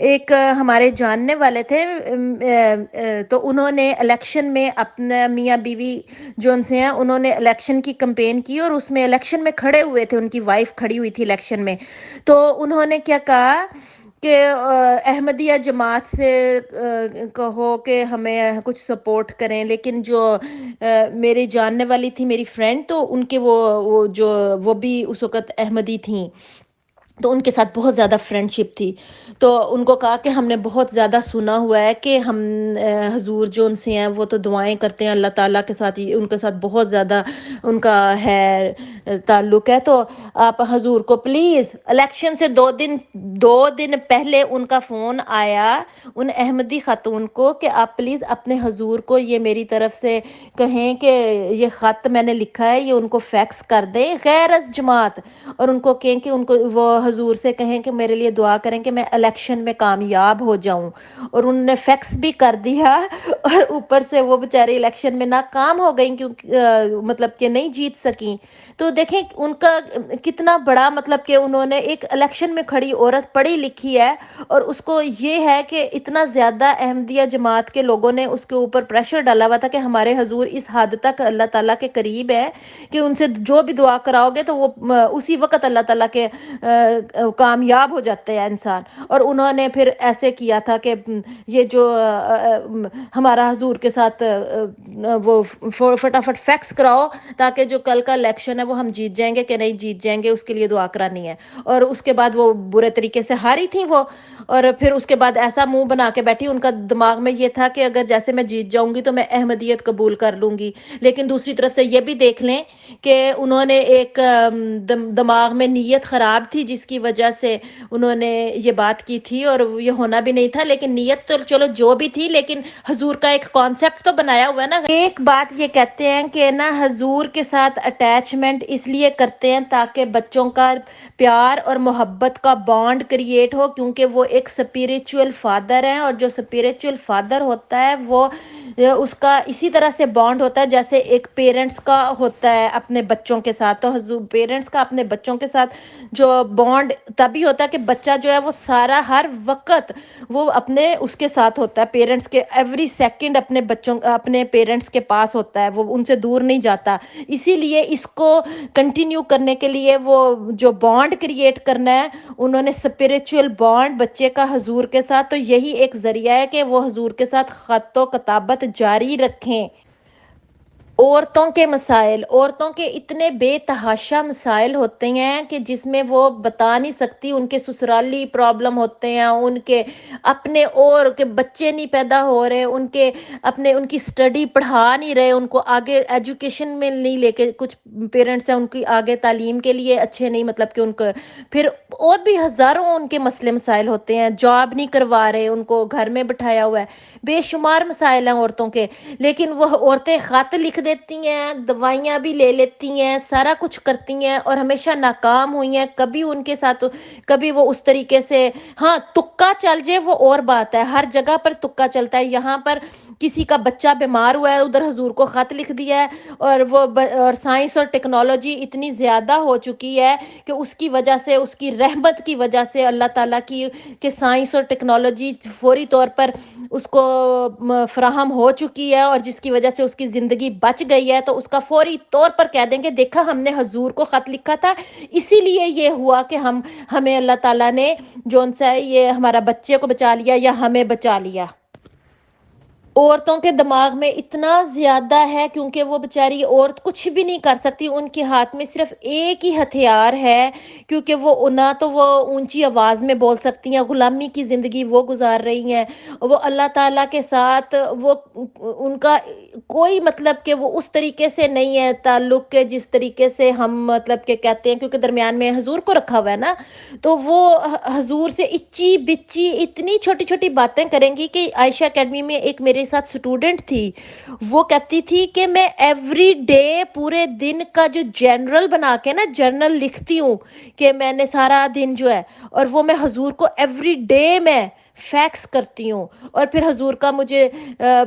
ایک ہمارے جاننے والے تھے، تو انہوں نے الیکشن میں اپنے میاں بیوی جو ان سے ہیں انہوں نے الیکشن کی کمپین کی اور اس میں الیکشن میں کھڑے ہوئے تھے، ان کی وائف کھڑی ہوئی تھی الیکشن میں، تو انہوں نے کیا کہا کہ احمدیہ جماعت سے کہو کہ ہمیں کچھ سپورٹ کریں، لیکن جو میری جاننے والی تھی میری فرینڈ، تو ان کے وہ بھی اس وقت احمدی تھیں، تو ان کے ساتھ بہت زیادہ فرینڈ شپ تھی، تو ان کو کہا کہ ہم نے بہت زیادہ سنا ہوا ہے کہ ہم حضور جو ان سے ہیں وہ تو دعائیں کرتے ہیں اللہ تعالیٰ کے ساتھ، ان کے ساتھ بہت زیادہ ان کا ہے تعلق ہے، تو آپ حضور کو پلیز الیکشن سے 2 دن پہلے ان کا فون آیا ان احمدی خاتون کو کہ آپ پلیز اپنے حضور کو یہ میری طرف سے کہیں کہ یہ خط میں نے لکھا ہے یہ ان کو فیکس کر دیں غیر از جماعت، اور ان کو کہیں کہ ان کو وہ حضور سے کہیں کہ میرے لیے دعا کریں کہ میں الیکشن میں کامیاب ہو جاؤں، اور انہوں نے فیکس بھی کر دیا، اور اوپر سے وہ بیچاری الیکشن میں ناکام ہو گئیں کیونکہ مطلب کہ نہیں جیت سکیں، تو دیکھیں ان کا کتنا بڑا مطلب کہ انہوں نے ایک الیکشن میں کھڑی عورت پڑھی لکھی ہے، اور اس کو یہ ہے کہ اتنا زیادہ احمدیہ جماعت کے لوگوں نے اس کے اوپر پریشر ڈالا ہوا تھا کہ ہمارے حضور اس حد تک اللہ تعالیٰ کے قریب ہے کہ ان سے جو بھی دعا کراؤ گے تو وہ اسی وقت اللہ تعالیٰ کے کامیاب ہو جاتے ہیں انسان، اور انہوں نے پھر ایسے کیا تھا کہ یہ جو ہمارا حضور کے ساتھ وہ فٹافٹ فیکس کراؤ تاکہ جو کل کا الیکشن ہے وہ ہم جیت جائیں گے کہ نہیں جیت جائیں گے اس کے لیے دعا کرانی ہے، اور اس کے بعد وہ برے طریقے سے ہاری تھیں وہ، اور پھر اس کے بعد ایسا منہ بنا کے بیٹھی، ان کا دماغ میں یہ تھا کہ اگر جیسے میں جیت جاؤں گی تو میں احمدیت قبول کر لوں گی، لیکن دوسری طرف سے یہ بھی دیکھ لیں کہ انہوں نے ایک دماغ میں نیت خراب تھی جس کی وجہ سے انہوں نے یہ بات کی تھی، اور یہ ہونا بھی نہیں تھا، لیکن نیت تو چلو جو بھی تھی، لیکن حضور کا ایک کانسیپٹ تو بنایا ہوا ہے نا۔ ایک بات یہ کہتے ہیں کہ نا حضور کے ساتھ اٹیچمنٹ اس لیے کرتے ہیں تاکہ بچوں کا پیار اور محبت کا بانڈ کریٹ ہو، کیونکہ وہ ایک اسپریچول فادر ہیں، اور جو اسپریچول فادر ہوتا ہے وہ اس کا اسی طرح سے بانڈ ہوتا ہے جیسے ایک پیرنٹس کا ہوتا ہے اپنے بچوں کے ساتھ، تو حضور پیرنٹس کا اپنے بچوں کے ساتھ جو بانڈ تبھی ہوتا ہے کہ بچہ جو ہے وہ سارا ہر وقت وہ اپنے اس کے ساتھ ہوتا ہے، پیرنٹس کے ایوری سیکنڈ اپنے پیرنٹس کے پاس ہوتا ہے، وہ ان سے دور نہیں جاتا، اسی لیے اس کو کنٹینیو کرنے کے لیے وہ جو بانڈ کریٹ کرنا ہے انہوں نے اسپریچول بانڈ بچے کا حضور کے ساتھ، تو یہی ایک ذریعہ ہے کہ وہ حضور کے ساتھ خط و کتابت جاری رکھیں۔ عورتوں کے مسائل، عورتوں کے اتنے بے تحاشا مسائل ہوتے ہیں کہ جس میں وہ بتا نہیں سکتی، ان کے سسرالی پرابلم ہوتے ہیں، ان کے اپنے اور کے بچے نہیں پیدا ہو رہے، ان کی سٹڈی پڑھا نہیں رہے، ان کو آگے ایجوکیشن میں نہیں لے کے، کچھ پیرنٹس ہیں ان کی آگے تعلیم کے لیے اچھے نہیں، مطلب کہ ان کو پھر اور بھی ہزاروں ان کے مسئلے مسائل ہوتے ہیں، جاب نہیں کروا رہے، ان کو گھر میں بٹھایا ہوا ہے، بے شمار مسائل ہیں عورتوں کے، لیکن وہ عورتیں خط لکھ دیتی ہیں، دوائیاں بھی لے لیتی ہیں، سارا کچھ کرتی ہیں، اور ہمیشہ ناکام ہوئی ہیں، کبھی ان کے ساتھ کبھی وہ اس طریقے سے، ہاں تکا چل جائے وہ اور بات ہے، ہر جگہ پر تکا چلتا ہے، یہاں پر کسی کا بچہ بیمار ہوا ہے ادھر حضور کو خط لکھ دیا ہے، اور سائنس اور ٹیکنالوجی اتنی زیادہ ہو چکی ہے کہ اس کی وجہ سے، اس کی رحمت کی وجہ سے، اللہ تعالیٰ کی کہ سائنس اور ٹیکنالوجی فوری طور پر اس کو فراہم ہو چکی ہے، اور جس کی وجہ سے اس کی زندگی بچ گئی ہے، تو اس کا فوری طور پر کہہ دیں گے دیکھا ہم نے حضور کو خط لکھا تھا، اسی لیے یہ ہوا کہ ہمیں اللہ تعالیٰ نے جو ان سے یہ ہمارا بچے کو بچا لیا یا ہمیں بچا لیا۔ عورتوں کے دماغ میں اتنا زیادہ ہے کیونکہ وہ بیچاری عورت کچھ بھی نہیں کر سکتی، ان کے ہاتھ میں صرف ایک ہی ہتھیار ہے، کیونکہ وہ نہ تو وہ اونچی آواز میں بول سکتی ہیں، غلامی کی زندگی وہ گزار رہی ہیں، وہ اللہ تعالیٰ کے ساتھ وہ ان کا کوئی مطلب کہ وہ اس طریقے سے نہیں ہے تعلق کہ جس طریقے سے ہم مطلب کہ کہتے ہیں، کیونکہ درمیان میں حضور کو رکھا ہوا ہے نا، تو وہ حضور سے اچی بچی اتنی چھوٹی چھوٹی باتیں کریں گی کہ عائشہ اکیڈمی میں ایک میرے میرے ساتھ اسٹوڈنٹ تھی، وہ کہتی تھی کہ میں ایوری ڈے پورے دن کا جو جنرل بنا کے نا جرنل لکھتی ہوں کہ میں نے سارا دن جو ہے، اور وہ میں حضور کو ایوری ڈے میں فیکس کرتی ہوں، اور پھر حضور کا مجھے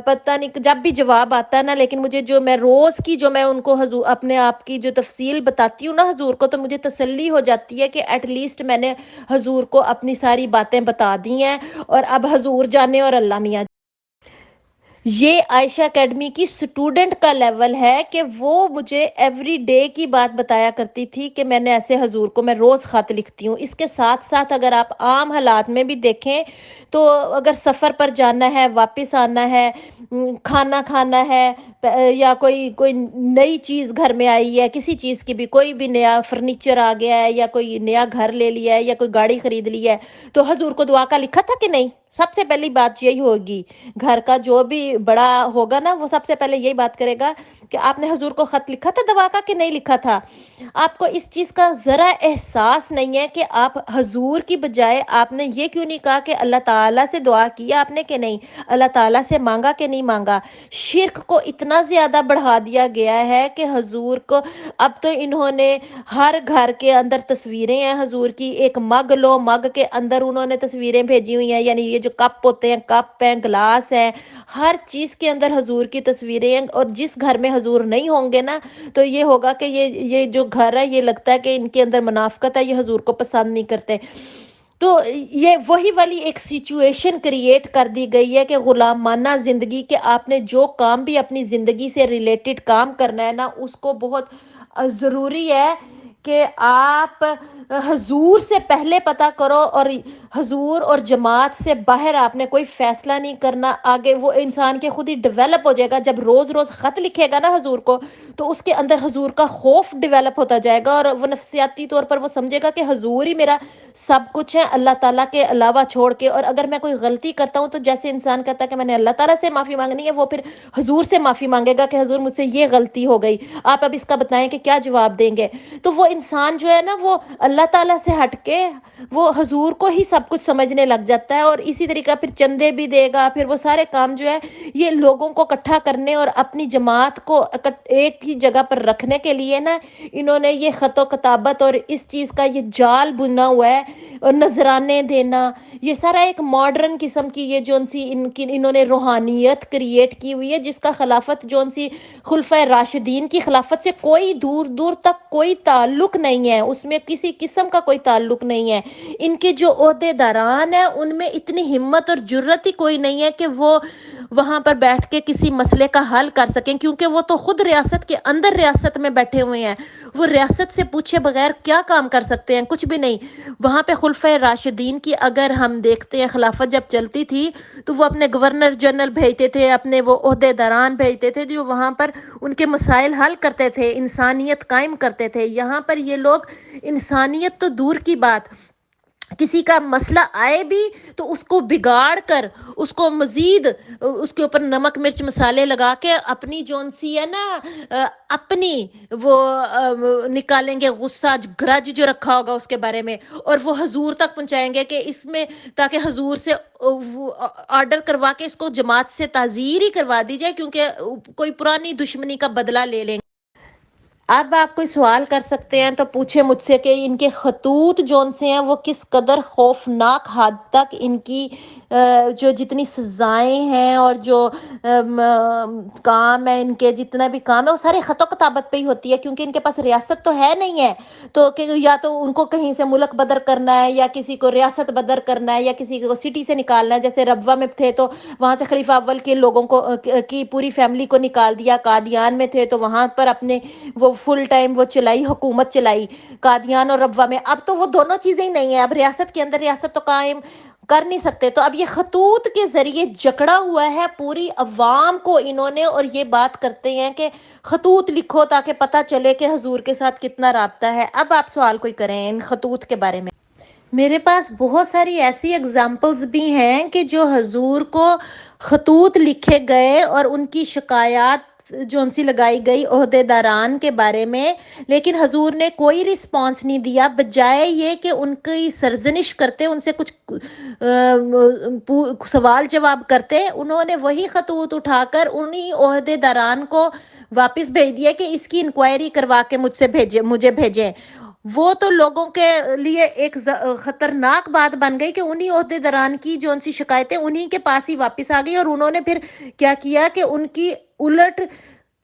پتہ نہیں جب بھی جواب آتا ہے نا، لیکن مجھے جو میں روز کی جو میں ان کو حضور اپنے آپ کی جو تفصیل بتاتی ہوں نا حضور کو، تو مجھے تسلی ہو جاتی ہے کہ ایٹ لیسٹ میں نے حضور کو اپنی ساری باتیں بتا دی ہیں، اور اب حضور جانے اور اللہ میاں۔ یہ عائشہ اکیڈمی کی اسٹوڈنٹ کا لیول ہے کہ وہ مجھے ایوری ڈے کی بات بتایا کرتی تھی کہ میں نے ایسے حضور کو میں روز خط لکھتی ہوں۔ اس کے ساتھ ساتھ اگر آپ عام حالات میں بھی دیکھیں تو اگر سفر پر جانا ہے، واپس آنا ہے، کھانا کھانا ہے، یا کوئی نئی چیز گھر میں آئی ہے، کسی چیز کی بھی کوئی بھی نیا فرنیچر آ گیا ہے، یا کوئی نیا گھر لے لیا ہے، یا کوئی گاڑی خرید لی ہے، تو حضور کو دعا کا لکھا تھا کہ نہیں؟ سب سے پہلی بات یہی ہوگی، گھر کا جو بھی بڑا ہوگا نا وہ سب سے پہلے یہی بات کرے گا کہ آپ نے حضور کو خط لکھا تھا دعا کا کہ نہیں لکھا تھا۔ آپ کو اس چیز کا ذرا احساس نہیں ہے کہ آپ حضور کی بجائے آپ نے یہ کیوں نہیں کہا کہ اللہ تعالیٰ سے دعا کی آپ نے کہ نہیں، اللہ تعالیٰ سے مانگا کہ نہیں مانگا۔ شرک کو اتنا زیادہ بڑھا دیا گیا ہے کہ حضور کو اب تو انہوں نے ہر گھر کے اندر تصویریں ہیں حضور کی، ایک مگ لو، مگ کے اندر انہوں نے تصویریں بھیجی ہوئی ہیں، یعنی یہ جو کپ ہوتے ہیں، کپ ہیں، گلاس ہیں، ہر چیز کے اندر حضور کی تصویریں ہیں۔ اور جس گھر میں حضور نہیں ہوں گے نا تو یہ ہوگا کہ یہ جو گھر ہے یہ لگتا ہے کہ ان کے اندر منافقت ہے، یہ حضور کو پسند نہیں کرتے۔ تو یہ وہی والی ایک سچویشن کریٹ کر دی گئی ہے کہ غلامانہ زندگی، کہ آپ نے جو کام بھی اپنی زندگی سے ریلیٹڈ کام کرنا ہے نا، اس کو بہت ضروری ہے کہ آپ حضور سے پہلے پتہ کرو، اور حضور اور جماعت سے باہر آپ نے کوئی فیصلہ نہیں کرنا۔ آگے وہ انسان کے خود ہی ڈیولپ ہو جائے گا، جب روز روز خط لکھے گا نا حضور کو، تو اس کے اندر حضور کا خوف ڈیولپ ہوتا جائے گا، اور وہ نفسیاتی طور پر وہ سمجھے گا کہ حضور ہی میرا سب کچھ ہے اللہ تعالیٰ کے علاوہ چھوڑ کے۔ اور اگر میں کوئی غلطی کرتا ہوں تو جیسے انسان کہتا ہے کہ میں نے اللہ تعالیٰ سے معافی مانگنی ہے، وہ پھر حضور سے معافی مانگے گا کہ حضور مجھ سے یہ غلطی ہو گئی، آپ اب اس کا بتائیں کہ کیا جواب دیں گے۔ تو وہ انسان جو ہے نا وہ اللہ تعالیٰ سے ہٹ کے وہ حضور کو ہی سب کچھ سمجھنے لگ جاتا ہے، اور اسی طریقہ پھر چندے بھی دے گا، پھر وہ سارے کام جو ہے یہ لوگوں کو اکٹھا کرنے اور اپنی جماعت کو ایک ہی جگہ پر رکھنے کے لیے نا انہوں نے یہ خط و کتابت اور اس چیز کا یہ جال بنا ہوا ہے، اور نذرانے دینا، یہ سارا ایک ماڈرن قسم کی یہ جون سی انہوں نے روحانیت کریٹ کی ہوئی ہے، جس کا خلافت جون سی خلفۂ راشدین کی خلافت سے کوئی دور دور تک کوئی تعلق نہیں ہے، اس میں کسی قسم کا کوئی تعلق نہیں ہے۔ ان کے جو عہدے داران ہیں ان میں اتنی ہمت اور جرت ہی کوئی نہیں ہے کہ وہ وہاں پر بیٹھ کے کسی مسئلے کا حل کر سکیں، کیونکہ وہ تو خود ریاست کے اندر ریاست میں بیٹھے ہوئے ہیں، وہ ریاست سے پوچھے بغیر کیا کام کر سکتے ہیں؟ کچھ بھی نہیں۔ وہاں پہ خلفۂ راشدین کی اگر ہم دیکھتے ہیں خلافت جب چلتی تھی تو وہ اپنے گورنر جنرل بھیجتے تھے، اپنے وہ عہدے داران بھیجتے تھے جو وہاں پر ان کے مسائل حل کرتے تھے، انسانیت قائم کرتے تھے۔ یہاں پر یہ لوگ انسانیت تو دور کی بات، کسی کا مسئلہ آئے بھی تو اس کو بگاڑ کر اس کو مزید اس کے اوپر نمک مرچ مسالے لگا کے اپنی جون سی ہے نا اپنی وہ نکالیں گے غصہ گرج جو رکھا ہوگا اس کے بارے میں، اور وہ حضور تک پہنچائیں گے کہ اس میں تاکہ حضور سے آرڈر کروا کے اس کو جماعت سے تعزیر ہی کروا دی جائے، کیونکہ کوئی پرانی دشمنی کا بدلہ لے لیں گے۔ اب آپ کوئی سوال کر سکتے ہیں تو پوچھیں مجھ سے کہ ان کے خطوط جون سے ہیں وہ کس قدر خوفناک حد تک ان کی جو جتنی سزائیں ہیں اور جو کام ہے ان کے جتنا بھی کام ہے وہ سارے خط و کتابت پہ ہی ہوتی ہے، کیونکہ ان کے پاس ریاست تو ہے نہیں ہے، تو کہ یا تو ان کو کہیں سے ملک بدر کرنا ہے، یا کسی کو ریاست بدر کرنا ہے، یا کسی کو سٹی سے نکالنا ہے۔ جیسے ربوہ میں تھے تو وہاں سے خلیفہ اول کے لوگوں کو کی پوری فیملی کو نکال دیا، قادیان میں تھے تو وہاں پر اپنے وہ فل ٹائم وہ چلائی، حکومت چلائی قادیان اور ربوہ میں۔ اب تو وہ دونوں چیزیں ہی نہیں ہیں، اب ریاست کے اندر ریاست تو قائم کر نہیں سکتے، تو اب یہ خطوط کے ذریعے جکڑا ہوا ہے پوری عوام کو انہوں نے، اور یہ بات کرتے ہیں کہ خطوط لکھو تاکہ پتہ چلے کہ حضور کے ساتھ کتنا رابطہ ہے۔ اب آپ سوال کوئی کریں ان خطوط کے بارے میں۔ میرے پاس بہت ساری ایسی اگزامپلز بھی ہیں کہ جو حضور کو خطوط لکھے گئے اور ان کی شکایات جو ان سی لگائی گئی عہدیداران کے بارے میں، لیکن حضور نے کوئی رسپانس نہیں دیا، بجائے یہ کہ ان کی سرزنش کرتے، ان سے کچھ سوال جواب کرتے، انہوں نے وہی خطوط اٹھا کر انہی عہدیداران کو واپس بھیج دیا کہ اس کی انکوائری کروا کے مجھے بھیجیں۔ وہ تو لوگوں کے لیے ایک خطرناک بات بن گئی کہ انہی عہدیداران کی جو ان سی شکایتیں انہی کے پاس ہی واپس آ گئی، اور انہوں نے پھر کیا کیا کہ ان کی الٹ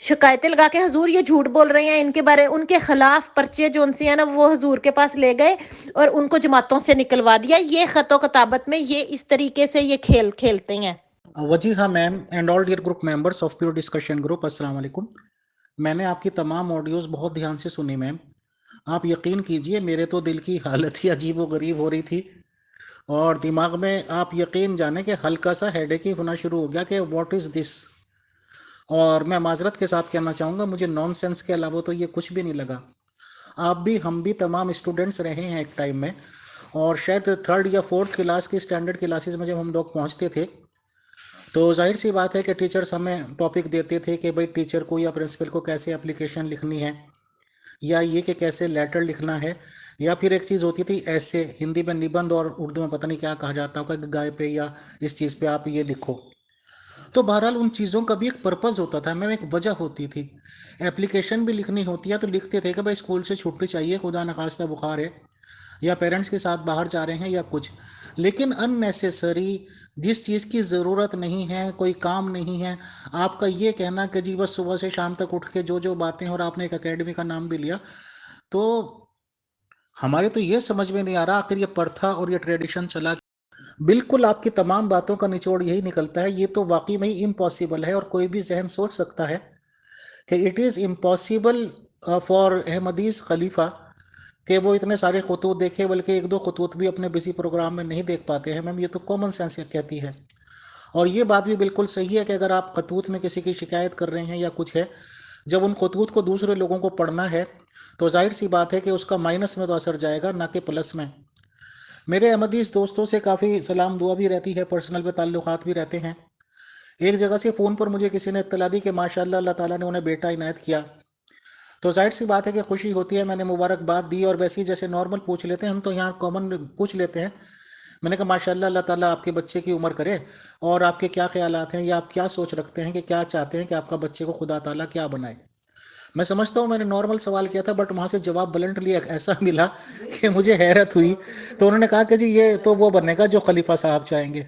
شکایتیں لگا کے حضور یہ جھوٹ بول رہے ہیں، ان کے بارے ان کے خلاف پرچے جو ان سے ہیں نا وہ حضور کے پاس لے گئے اور ان کو جماعتوں سے نکلوا دیا۔ یہ خط و کتابت میں یہ اس طریقے سے یہ کھیل کھیلتے ہیں۔ Wajiha ma'am and all dear group members of pure discussion group, السلام علیکم۔ میں نے آپ کی تمام آڈیوز بہت دھیان سے سنی میم۔ آپ یقین کیجئے میرے تو دل کی حالت ہی عجیب و غریب ہو رہی تھی، اور دماغ میں آپ یقین جانیں کہ ہلکا سا ہیڈ ایک ہی ہونا شروع ہو گیا کہ واٹ از دس۔ اور میں معذرت کے ساتھ کہنا چاہوں گا مجھے نان سینس کے علاوہ تو یہ کچھ بھی نہیں لگا۔ آپ بھی ہم بھی تمام اسٹوڈنٹس رہے ہیں ایک ٹائم میں، اور شاید 3rd یا 4th کلاس کی اسٹینڈرڈ کلاسز میں جب ہم لوگ پہنچتے تھے تو ظاہر سی بات ہے کہ ٹیچرز ہمیں ٹاپک دیتے تھے کہ بھئی ٹیچر کو یا پرنسپل کو کیسے اپلیکیشن لکھنی ہے، یا یہ کہ کیسے لیٹر لکھنا ہے، یا پھر ایک چیز ہوتی تھی ایسے، ہندی میں نبند اور اردو میں پتہ نہیں کیا کہا جاتا ہوگا کہ گائے پہ یا اس چیز پہ آپ یہ لکھو۔ تو بہرحال ان چیزوں کا بھی ایک پرپز ہوتا تھا، میں ایک وجہ ہوتی تھی۔ اپلیکیشن بھی لکھنی ہوتی ہے تو لکھتے تھے کہ بھائی اسکول سے چھٹی چاہیے، خدا نخواستہ بخار ہے، یا پیرنٹس کے ساتھ باہر جا رہے ہیں یا کچھ، لیکن ان نیسیسری جس چیز کی ضرورت نہیں ہے، کوئی کام نہیں ہے، آپ کا یہ کہنا کہ جی بس صبح سے شام تک اٹھ کے جو باتیں ہیں، اور آپ نے ایک اکیڈمی کا نام بھی لیا، تو ہمارے تو یہ سمجھ میں نہیں آ رہا آخر یہ پرتھا اور یہ ٹریڈیشن چلا۔ بالکل آپ کی تمام باتوں کا نچوڑ یہی نکلتا ہے، یہ تو واقعی میں امپاسبل ہے، اور کوئی بھی ذہن سوچ سکتا ہے کہ it is impossible for Ahmadis خلیفہ کہ وہ اتنے سارے خطوط دیکھے، بلکہ 1-2 خطوط بھی اپنے بزی پروگرام میں نہیں دیکھ پاتے ہیں میم، یہ تو کامن سینس کہتی ہے۔ اور یہ بات بھی بالکل صحیح ہے کہ اگر آپ خطوط میں کسی کی شکایت کر رہے ہیں یا کچھ ہے، جب ان خطوط کو دوسرے لوگوں کو پڑھنا ہے تو ظاہر سی بات ہے کہ اس کا مائنس میں تو اثر جائے گا، نہ کہ پلس میں۔ میرے احمدیز دوستوں سے کافی سلام دعا بھی رہتی ہے، پرسنل پہ تعلقات بھی رہتے ہیں۔ ایک جگہ سے فون پر مجھے کسی نے اطلاع دی کہ ماشاءاللہ اللہ تعالیٰ نے انہیں بیٹا عنایت کیا، تو ظاہر سی بات ہے کہ خوشی ہوتی ہے، میں نے مبارکباد دی، اور ویسے ہی جیسے نارمل پوچھ لیتے ہیں ہم تو یہاں کامن پوچھ لیتے ہیں، میں نے کہا ماشاءاللہ اللہ تعالیٰ آپ کے بچے کی عمر کرے، اور آپ کے کیا خیالات ہیں یا آپ کیا سوچ رکھتے ہیں کہ کیا چاہتے ہیں کہ آپ کا بچے کو خدا تعالیٰ کیا بنائے۔ میں سمجھتا ہوں میں نے نارمل سوال کیا تھا، بٹ وہاں سے جواب بلنٹلی ایسا ملا کہ مجھے حیرت ہوئی۔ تو انہوں نے کہا کہ جی یہ تو وہ بنے گا جو خلیفہ صاحب چاہیں گے۔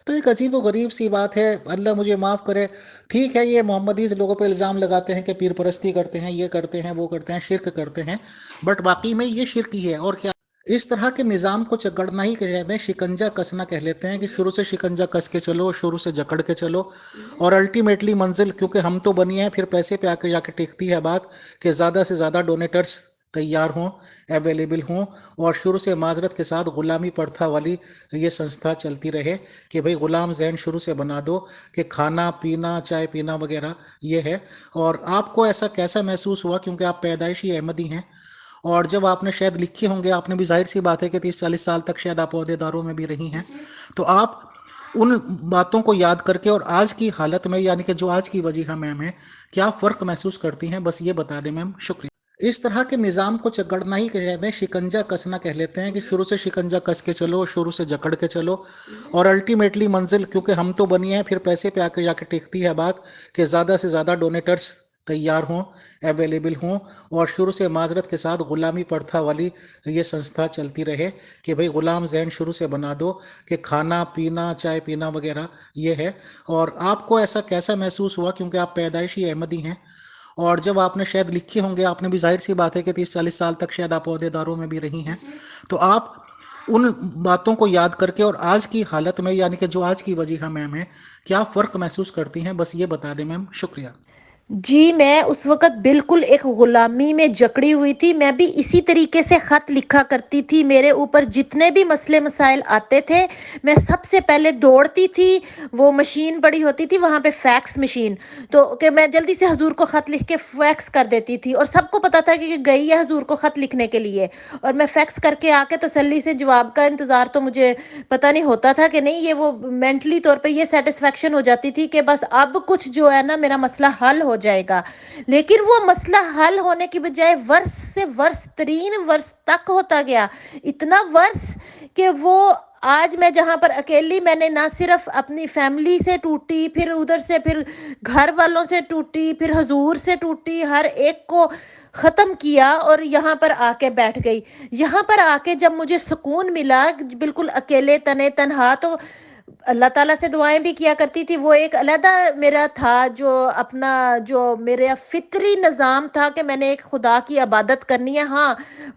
تو ایک عجیب و غریب سی بات ہے، اللہ مجھے معاف کرے۔ ٹھیک ہے یہ محمدیز لوگوں پہ الزام لگاتے ہیں کہ پیر پرستی کرتے ہیں، یہ کرتے ہیں، وہ کرتے ہیں، شرک کرتے ہیں، بٹ واقعی میں یہ شرک ہی ہے اور کیا۔ اس طرح کے نظام کو چگڑنا ہی کہتے ہیں، شکنجہ کسنا کہہ لیتے ہیں، کہ شروع سے شکنجہ کس کے چلو، شروع سے جکڑ کے چلو، اور الٹیمیٹلی منزل کیونکہ ہم تو بنی ہیں، پھر پیسے پہ جا کے ٹکتی ہے بات کہ زیادہ سے زیادہ ڈونیٹرز تیار ہوں، اویلیبل ہوں، اور شروع سے معذرت کے ساتھ غلامی پرتھا والی یہ سنستھا چلتی رہے کہ بھئی غلام ذہن شروع سے بنا دو کہ کھانا پینا چائے پینا وغیرہ یہ ہے۔ اور آپ کو ایسا کیسا محسوس ہوا کیونکہ آپ پیدائشی احمدی ہیں، اور جب آپ نے شاید لکھے ہوں گے، آپ نے بھی ظاہر سی بات ہے کہ 30-40 سال تک شاید آپ عہدیداروں میں بھی رہی ہیں، تو آپ ان باتوں کو یاد کر کے اور آج کی حالت میں، یعنی کہ جو آج کی وجیحہ میم ہے، کیا فرق محسوس کرتی ہیں، بس یہ بتا دیں میم، شکریہ۔ اس طرح کے نظام کو چگڑنا ہی کہتے ہیں، شکنجہ کسنا کہہ لیتے ہیں، کہ شروع سے شکنجہ کس کے چلو، شروع سے جکڑ کے چلو، اور الٹیمیٹلی منزل کیونکہ ہم تو بنی ہیں، پھر پیسے پہ جا کے ٹکتی ہے بات کہ زیادہ سے زیادہ ڈونیٹرز تیار ہوں، اویلیبل ہوں، اور شروع سے معذرت کے ساتھ غلامی پرتھا والی یہ سنستھا چلتی رہے کہ بھئی غلام ذہن شروع سے بنا دو کہ کھانا پینا چائے پینا وغیرہ یہ ہے۔ اور آپ کو ایسا کیسا محسوس ہوا کیونکہ آپ پیدائشی احمدی ہیں، اور جب آپ نے شاید لکھے ہوں گے، آپ نے بھی ظاہر سی بات ہے کہ 30-40 سال تک شاید آپ عہدیداروں میں بھی رہی ہیں، تو آپ ان باتوں کو یاد کر کے اور آج کی حالت میں، یعنی کہ جو آج کی وجیحہ میم ہے، کیا فرق محسوس کرتی ہیں، بس یہ بتا دیں میم، شکریہ۔ جی میں اس وقت بالکل ایک غلامی میں جکڑی ہوئی تھی، میں بھی اسی طریقے سے خط لکھا کرتی تھی، میرے اوپر جتنے بھی مسئلے مسائل آتے تھے میں سب سے پہلے دوڑتی تھی، وہ مشین بڑی ہوتی تھی وہاں پہ فیکس مشین، تو کہ میں جلدی سے حضور کو خط لکھ کے فیکس کر دیتی تھی، اور سب کو پتا تھا کہ گئی ہے حضور کو خط لکھنے کے لیے، اور میں فیکس کر کے آ کے تسلی سے جواب کا انتظار، تو مجھے پتہ نہیں ہوتا تھا کہ نہیں، یہ وہ مینٹلی طور پہ یہ سیٹسفیکشن ہو جاتی تھی کہ بس اب کچھ جو ہے نا میرا مسئلہ حل ہو جائے گا. لیکن وہ مسئلہ حل ہونے کی بجائے ورس سے ورس ترین ورس تک ہوتا گیا, اتنا ورس کہ وہ آج میں جہاں پر اکیلی, میں نے نہ صرف اپنی فیملی سے ٹوٹی, پھر ادھر سے پھر گھر والوں سے ٹوٹی, پھر حضور سے ٹوٹی, ہر ایک کو ختم کیا اور یہاں پر آ کے بیٹھ گئی. یہاں پر آ کے جب مجھے سکون ملا بالکل اکیلے تنے تنہا, تو اللہ تعالیٰ سے دعائیں بھی کیا کرتی تھی. وہ ایک علیحدہ میرا تھا جو اپنا جو میرا فطری نظام تھا کہ میں نے ایک خدا کی عبادت کرنی ہے. ہاں,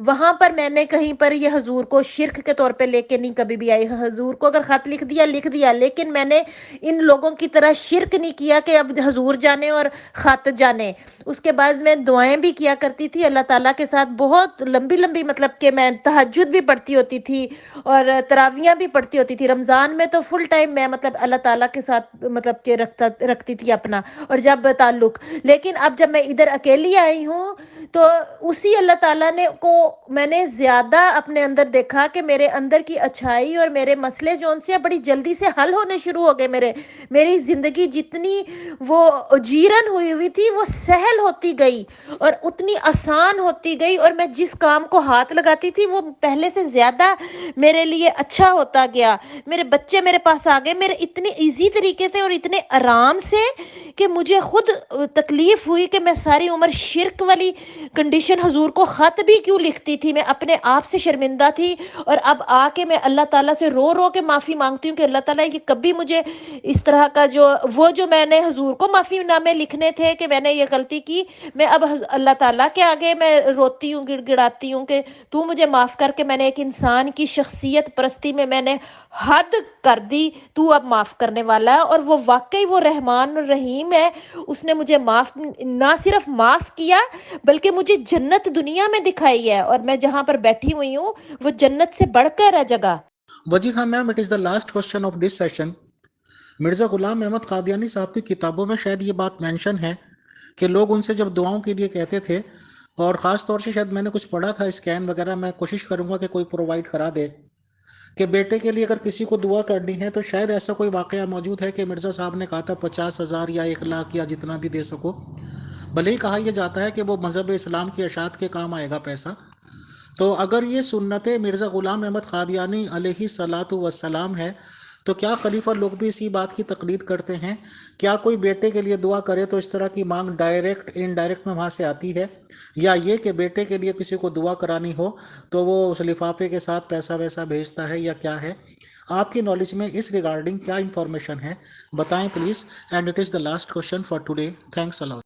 وہاں پر میں نے کہیں پر یہ حضور کو شرک کے طور پہ لے کے نہیں کبھی بھی آئی. حضور کو اگر خط لکھ دیا, لیکن میں نے ان لوگوں کی طرح شرک نہیں کیا کہ اب حضور جانے اور خط جانے. اس کے بعد میں دعائیں بھی کیا کرتی تھی اللہ تعالیٰ کے ساتھ, بہت لمبی لمبی, مطلب کہ میں تہجد بھی پڑھتی ہوتی تھی اور تراویحیں بھی پڑھتی ہوتی تھی. رمضان میں تو فل ٹائم میں مطلب اللہ تعالیٰ کے ساتھ مطلب کہ رکھتی تھی اپنا اور جب تعلق. لیکن اب جب میں ادھر اکیلی آئی ہوں تو اسی اللہ تعالیٰ نے کو میں نے زیادہ اپنے اندر دیکھا کہ میرے اندر کی اچھائی اور میرے مسئلے جو ان سے بڑی جلدی سے حل ہونے شروع ہو گئے. میری زندگی جتنی وہ اجیرن ہوئی تھی وہ سہل ہوتی گئی اور اتنی آسان ہوتی گئی, اور میں جس کام کو ہاتھ لگاتی تھی وہ پہلے سے زیادہ میرے لیے اچھا ہوتا گیا. میرے بچے میرے پاس آ گئے, میرے اتنے ایزی طریقے سے اور اتنے آرام سے کہ مجھے خود تکلیف ہوئی کہ میں ساری عمر شرک والی کنڈیشن حضور کو خط بھی کیوں لکھتی تھی. میں اپنے آپ سے شرمندہ تھی, اور اب آ کے میں اللہ تعالیٰ سے رو رو کے معافی مانگتی ہوں کہ اللہ تعالیٰ یہ کبھی مجھے اس طرح کا جو میں نے حضور کو معافی نامے لکھنے تھے کہ میں نے یہ غلطی کی, میں اب اللہ تعالیٰ کے آگے میں روتی ہوں, گڑ گڑاتی ہوں کہ تو مجھے معاف کر کے میں نے ایک انسان کی شخصیت پرستی میں نے حد کر دی, تو اب معاف کرنے والا ہے. اور وہ واقعی وہ رحمان الرحیم ہے, اس نے مجھے نہ صرف معاف کیا بلکہ مجھے جنت دنیا میں دکھائی ہے, اور میں جہاں پر بیٹھی ہوئی ہوں وہ جنت سے بڑھ کر ہے جگہ. وجی ہاں ma'am, it is the last question of this session. Mirza Ghulam Ahmad Qadiani صاحب کی کتابوں میں شاید یہ بات مینشن ہے کہ لوگ ان سے جب دعاؤں کے لیے کہتے تھے, اور خاص طور سے شاید میں نے کچھ پڑھا تھا اسکین وغیرہ, میں کوشش کروں گا کہ کوئی پرووائڈ کرا دے, کہ بیٹے کے لیے اگر کسی کو دعا کرنی ہے تو شاید ایسا کوئی واقعہ موجود ہے کہ مرزا صاحب نے کہا تھا 50,000 یا 1,00,000 یا جتنا بھی دے سکو. بھلے ہی کہا یہ جاتا ہے کہ وہ مذہب اسلام کی اشاعت کے کام آئے گا پیسہ. تو اگر یہ سنت مرزا غلام احمد قادیانی علیہ الصلاۃ والسلام ہے, تو کیا خلیفہ لوگ بھی اسی بات کی تقلید کرتے ہیں؟ کیا کوئی بیٹے کے لیے دعا کرے تو اس طرح کی مانگ ڈائریکٹ انڈائریکٹ میں وہاں سے آتی ہے, یا یہ کہ بیٹے کے لیے کسی کو دعا کرانی ہو تو وہ اس لفافے کے ساتھ پیسہ ویسا بھیجتا ہے, یا کیا ہے؟ آپ کی نالج میں اس ریگارڈنگ کیا انفارمیشن ہے, بتائیں please. And it is the last question for today. Thanks allot.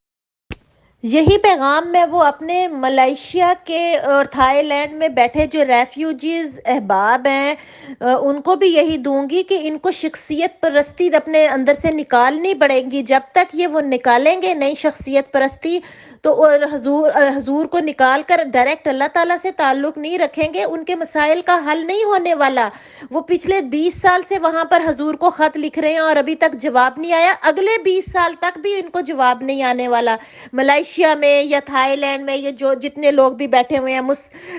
یہی پیغام میں وہ اپنے ملائیشیا کے اور تھائی لینڈ میں بیٹھے جو ریفیوجیز احباب ہیں ان کو بھی یہی دوں گی کہ ان کو شخصیت پرستی اپنے اندر سے نکالنی پڑے گی. جب تک یہ وہ نکالیں گے نئی شخصیت پرستی تو حضور کو نکال کر ڈائریکٹ اللہ تعالیٰ سے تعلق نہیں رکھیں گے, ان کے مسائل کا حل نہیں ہونے والا. وہ پچھلے 20 سال سے وہاں پر حضور کو خط لکھ رہے ہیں اور ابھی تک جواب نہیں آیا, اگلے 20 سال تک بھی ان کو جواب نہیں آنے والا. ملائیشیا میں یا تھائی لینڈ میں یہ جتنے لوگ بھی بیٹھے ہوئے ہیں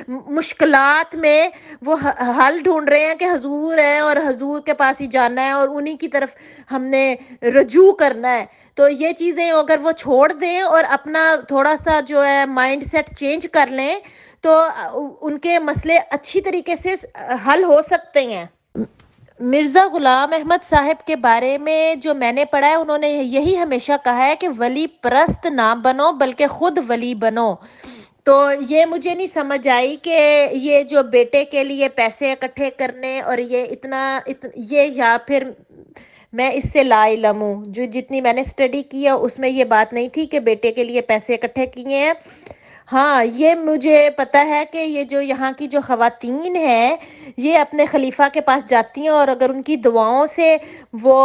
مشکلات میں, وہ حل ڈھونڈ رہے ہیں کہ حضور ہے اور حضور کے پاس ہی جانا ہے اور انہی کی طرف ہم نے رجوع کرنا ہے. تو یہ چیزیں اگر وہ چھوڑ دیں اور اپنا تھوڑا سا جو ہے مائنڈ سیٹ چینج کر لیں تو ان کے مسئلے اچھی طریقے سے حل ہو سکتے ہیں. مرزا غلام احمد صاحب کے بارے میں جو میں نے پڑھا ہے, انہوں نے یہی ہمیشہ کہا ہے کہ ولی پرست نہ بنو بلکہ خود ولی بنو. تو یہ مجھے نہیں سمجھ آئی کہ یہ جو بیٹے کے لیے پیسے اکٹھے کرنے اور یہ یا پھر میں اس سے لا علم ہوں, جو جتنی میں نے اسٹڈی کی ہے اس میں یہ بات نہیں تھی کہ بیٹے کے لیے پیسے اکٹھے کیے ہیں. ہاں, یہ مجھے پتا ہے کہ یہ جو یہاں کی جو خواتین ہیں یہ اپنے خلیفہ کے پاس جاتی ہیں اور اگر ان کی دعاؤں سے وہ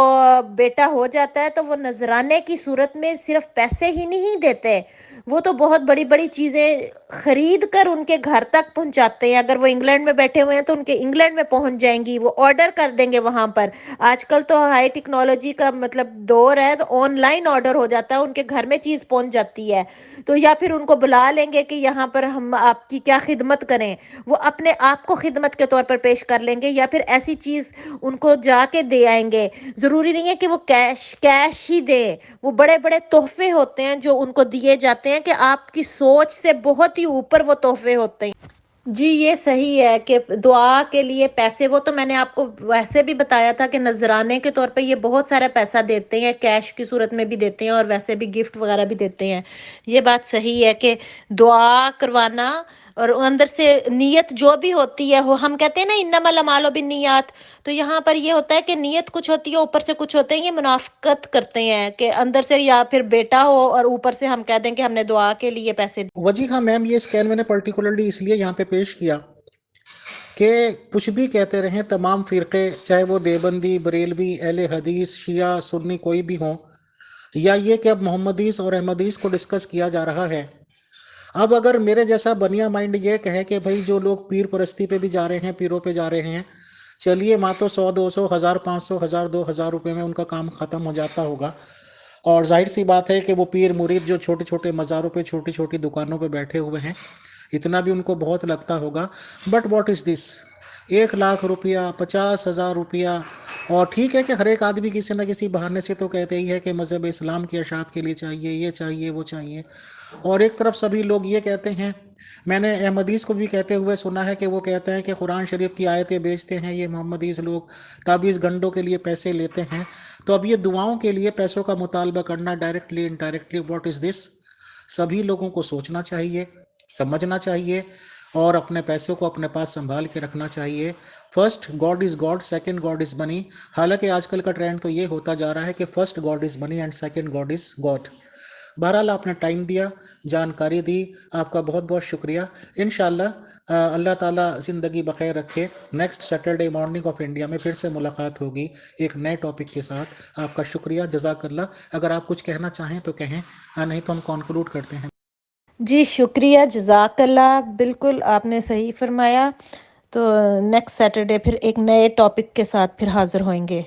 بیٹا ہو جاتا ہے تو وہ نذرانے کی صورت میں صرف پیسے ہی نہیں دیتے, وہ تو بہت بڑی بڑی چیزیں خرید کر ان کے گھر تک پہنچاتے ہیں. اگر وہ انگلینڈ میں بیٹھے ہوئے ہیں تو ان کے انگلینڈ میں پہنچ جائیں گی, وہ آرڈر کر دیں گے وہاں پر. آج کل تو ہائی ٹیکنالوجی کا مطلب دور ہے, تو آن لائن آرڈر ہو جاتا ہے, ان کے گھر میں چیز پہنچ جاتی ہے. تو یا پھر ان کو بلا لیں گے کہ یہاں پر ہم آپ کی کیا خدمت کریں, وہ اپنے آپ کو خدمت کے طور پر پیش کر لیں گے, یا پھر ایسی چیز ان کو جا کے دے آئیں گے. ضروری نہیں ہے کہ وہ کیش ہی دیں, وہ بڑے بڑے تحفے ہوتے ہیں جو ان کو دیے جاتے ہیں کہ آپ کی سوچ سے بہت ہی اوپر وہ تحفے ہوتے ہیں. جی یہ صحیح ہے کہ دعا کے لیے پیسے, وہ تو میں نے آپ کو ویسے بھی بتایا تھا کہ نذرانے کے طور پہ یہ بہت سارا پیسہ دیتے ہیں, کیش کی صورت میں بھی دیتے ہیں اور ویسے بھی گفٹ وغیرہ بھی دیتے ہیں. یہ بات صحیح ہے کہ دعا کروانا اور اندر سے نیت جو بھی ہوتی ہے, وہ ہم کہتے ہیں نا انما الاعمال بالنیات, تو یہاں پر یہ ہوتا ہے کہ نیت کچھ ہوتی ہے, اوپر سے کچھ ہوتے ہیں. یہ منافقت کرتے ہیں کہ اندر سے یا پھر بیٹا ہو اور اوپر سے ہم کہہ دیں کہ ہم نے دعا کے لیے پیسے. وجیہہ میم یہ اسکین میں نے پرٹیکولرلی اس لیے یہاں پہ پیش کیا کہ کچھ بھی کہتے رہیں تمام فرقے, چاہے وہ دیوبندی, بریلوی, اہل حدیث, شیعہ, سنی کوئی بھی ہوں, یا یہ کہ اب محمدیز اور احمدیز کو ڈسکس کیا جا رہا ہے. اب اگر میرے جیسا بنیا مائنڈ یہ کہے کہ بھائی جو لوگ پیر پرستی پہ بھی جا رہے ہیں, پیروں پہ جا رہے ہیں, چلیے ماں تو 100 200 1000 500 1000 2000 روپے میں ان کا کام ختم ہو جاتا ہوگا, اور ظاہر سی بات ہے کہ وہ پیر مرید جو چھوٹے چھوٹے مزاروں پہ چھوٹی چھوٹی دکانوں پہ بیٹھے ہوئے ہیں, اتنا بھی ان کو بہت لگتا ہوگا. بٹ واٹ از دس, 1,00,000 روپیہ, 50,000 روپیہ. اور ٹھیک ہے کہ ہر ایک آدمی کسی نہ کسی بہانے سے تو کہتے ہی ہے کہ مذہب اسلام کی اشاعت کے لیے چاہیے, یہ چاہیے, وہ چاہیے. اور ایک طرف سبھی لوگ یہ کہتے ہیں, میں نے احمدیز کو بھی کہتے ہوئے سنا ہے کہ وہ کہتے ہیں کہ قرآن شریف کی آیتیں بیچتے ہیں یہ محمدیز لوگ, تعویذ گنڈوں کے لیے پیسے لیتے ہیں. تو اب یہ دعاؤں کے لیے پیسوں کا مطالبہ کرنا ڈائریکٹلی انڈائریکٹلی, واٹ از دس. سبھی لوگوں کو سوچنا چاہیے, سمجھنا چاہیے, اور اپنے پیسوں کو اپنے پاس سنبھال کے رکھنا چاہیے. First God is God, second God is money. حالانکہ آج کل کا ٹرینڈ تو یہ ہوتا جا رہا ہے کہ first God is money and second God is God. بہرحال آپ نے ٹائم دیا, جانکاری دی, آپ کا بہت بہت شکریہ. انشاءاللہ اللہ تعالیٰ زندگی بخیر رکھے, next Saturday morning of India میں پھر سے ملاقات ہوگی ایک نئے ٹاپک کے ساتھ. آپ کا شکریہ, جزاک اللہ. اگر آپ کچھ کہنا چاہیں تو کہیں, نہیں تو ہم کنکلوڈ کرتے ہیں. جی شکریہ, جزاک اللہ, بالکل آپ نے صحیح فرمایا. تو نیکسٹ سیٹرڈے پھر ایک نئے ٹاپک کے ساتھ پھر حاضر ہوئیں گے.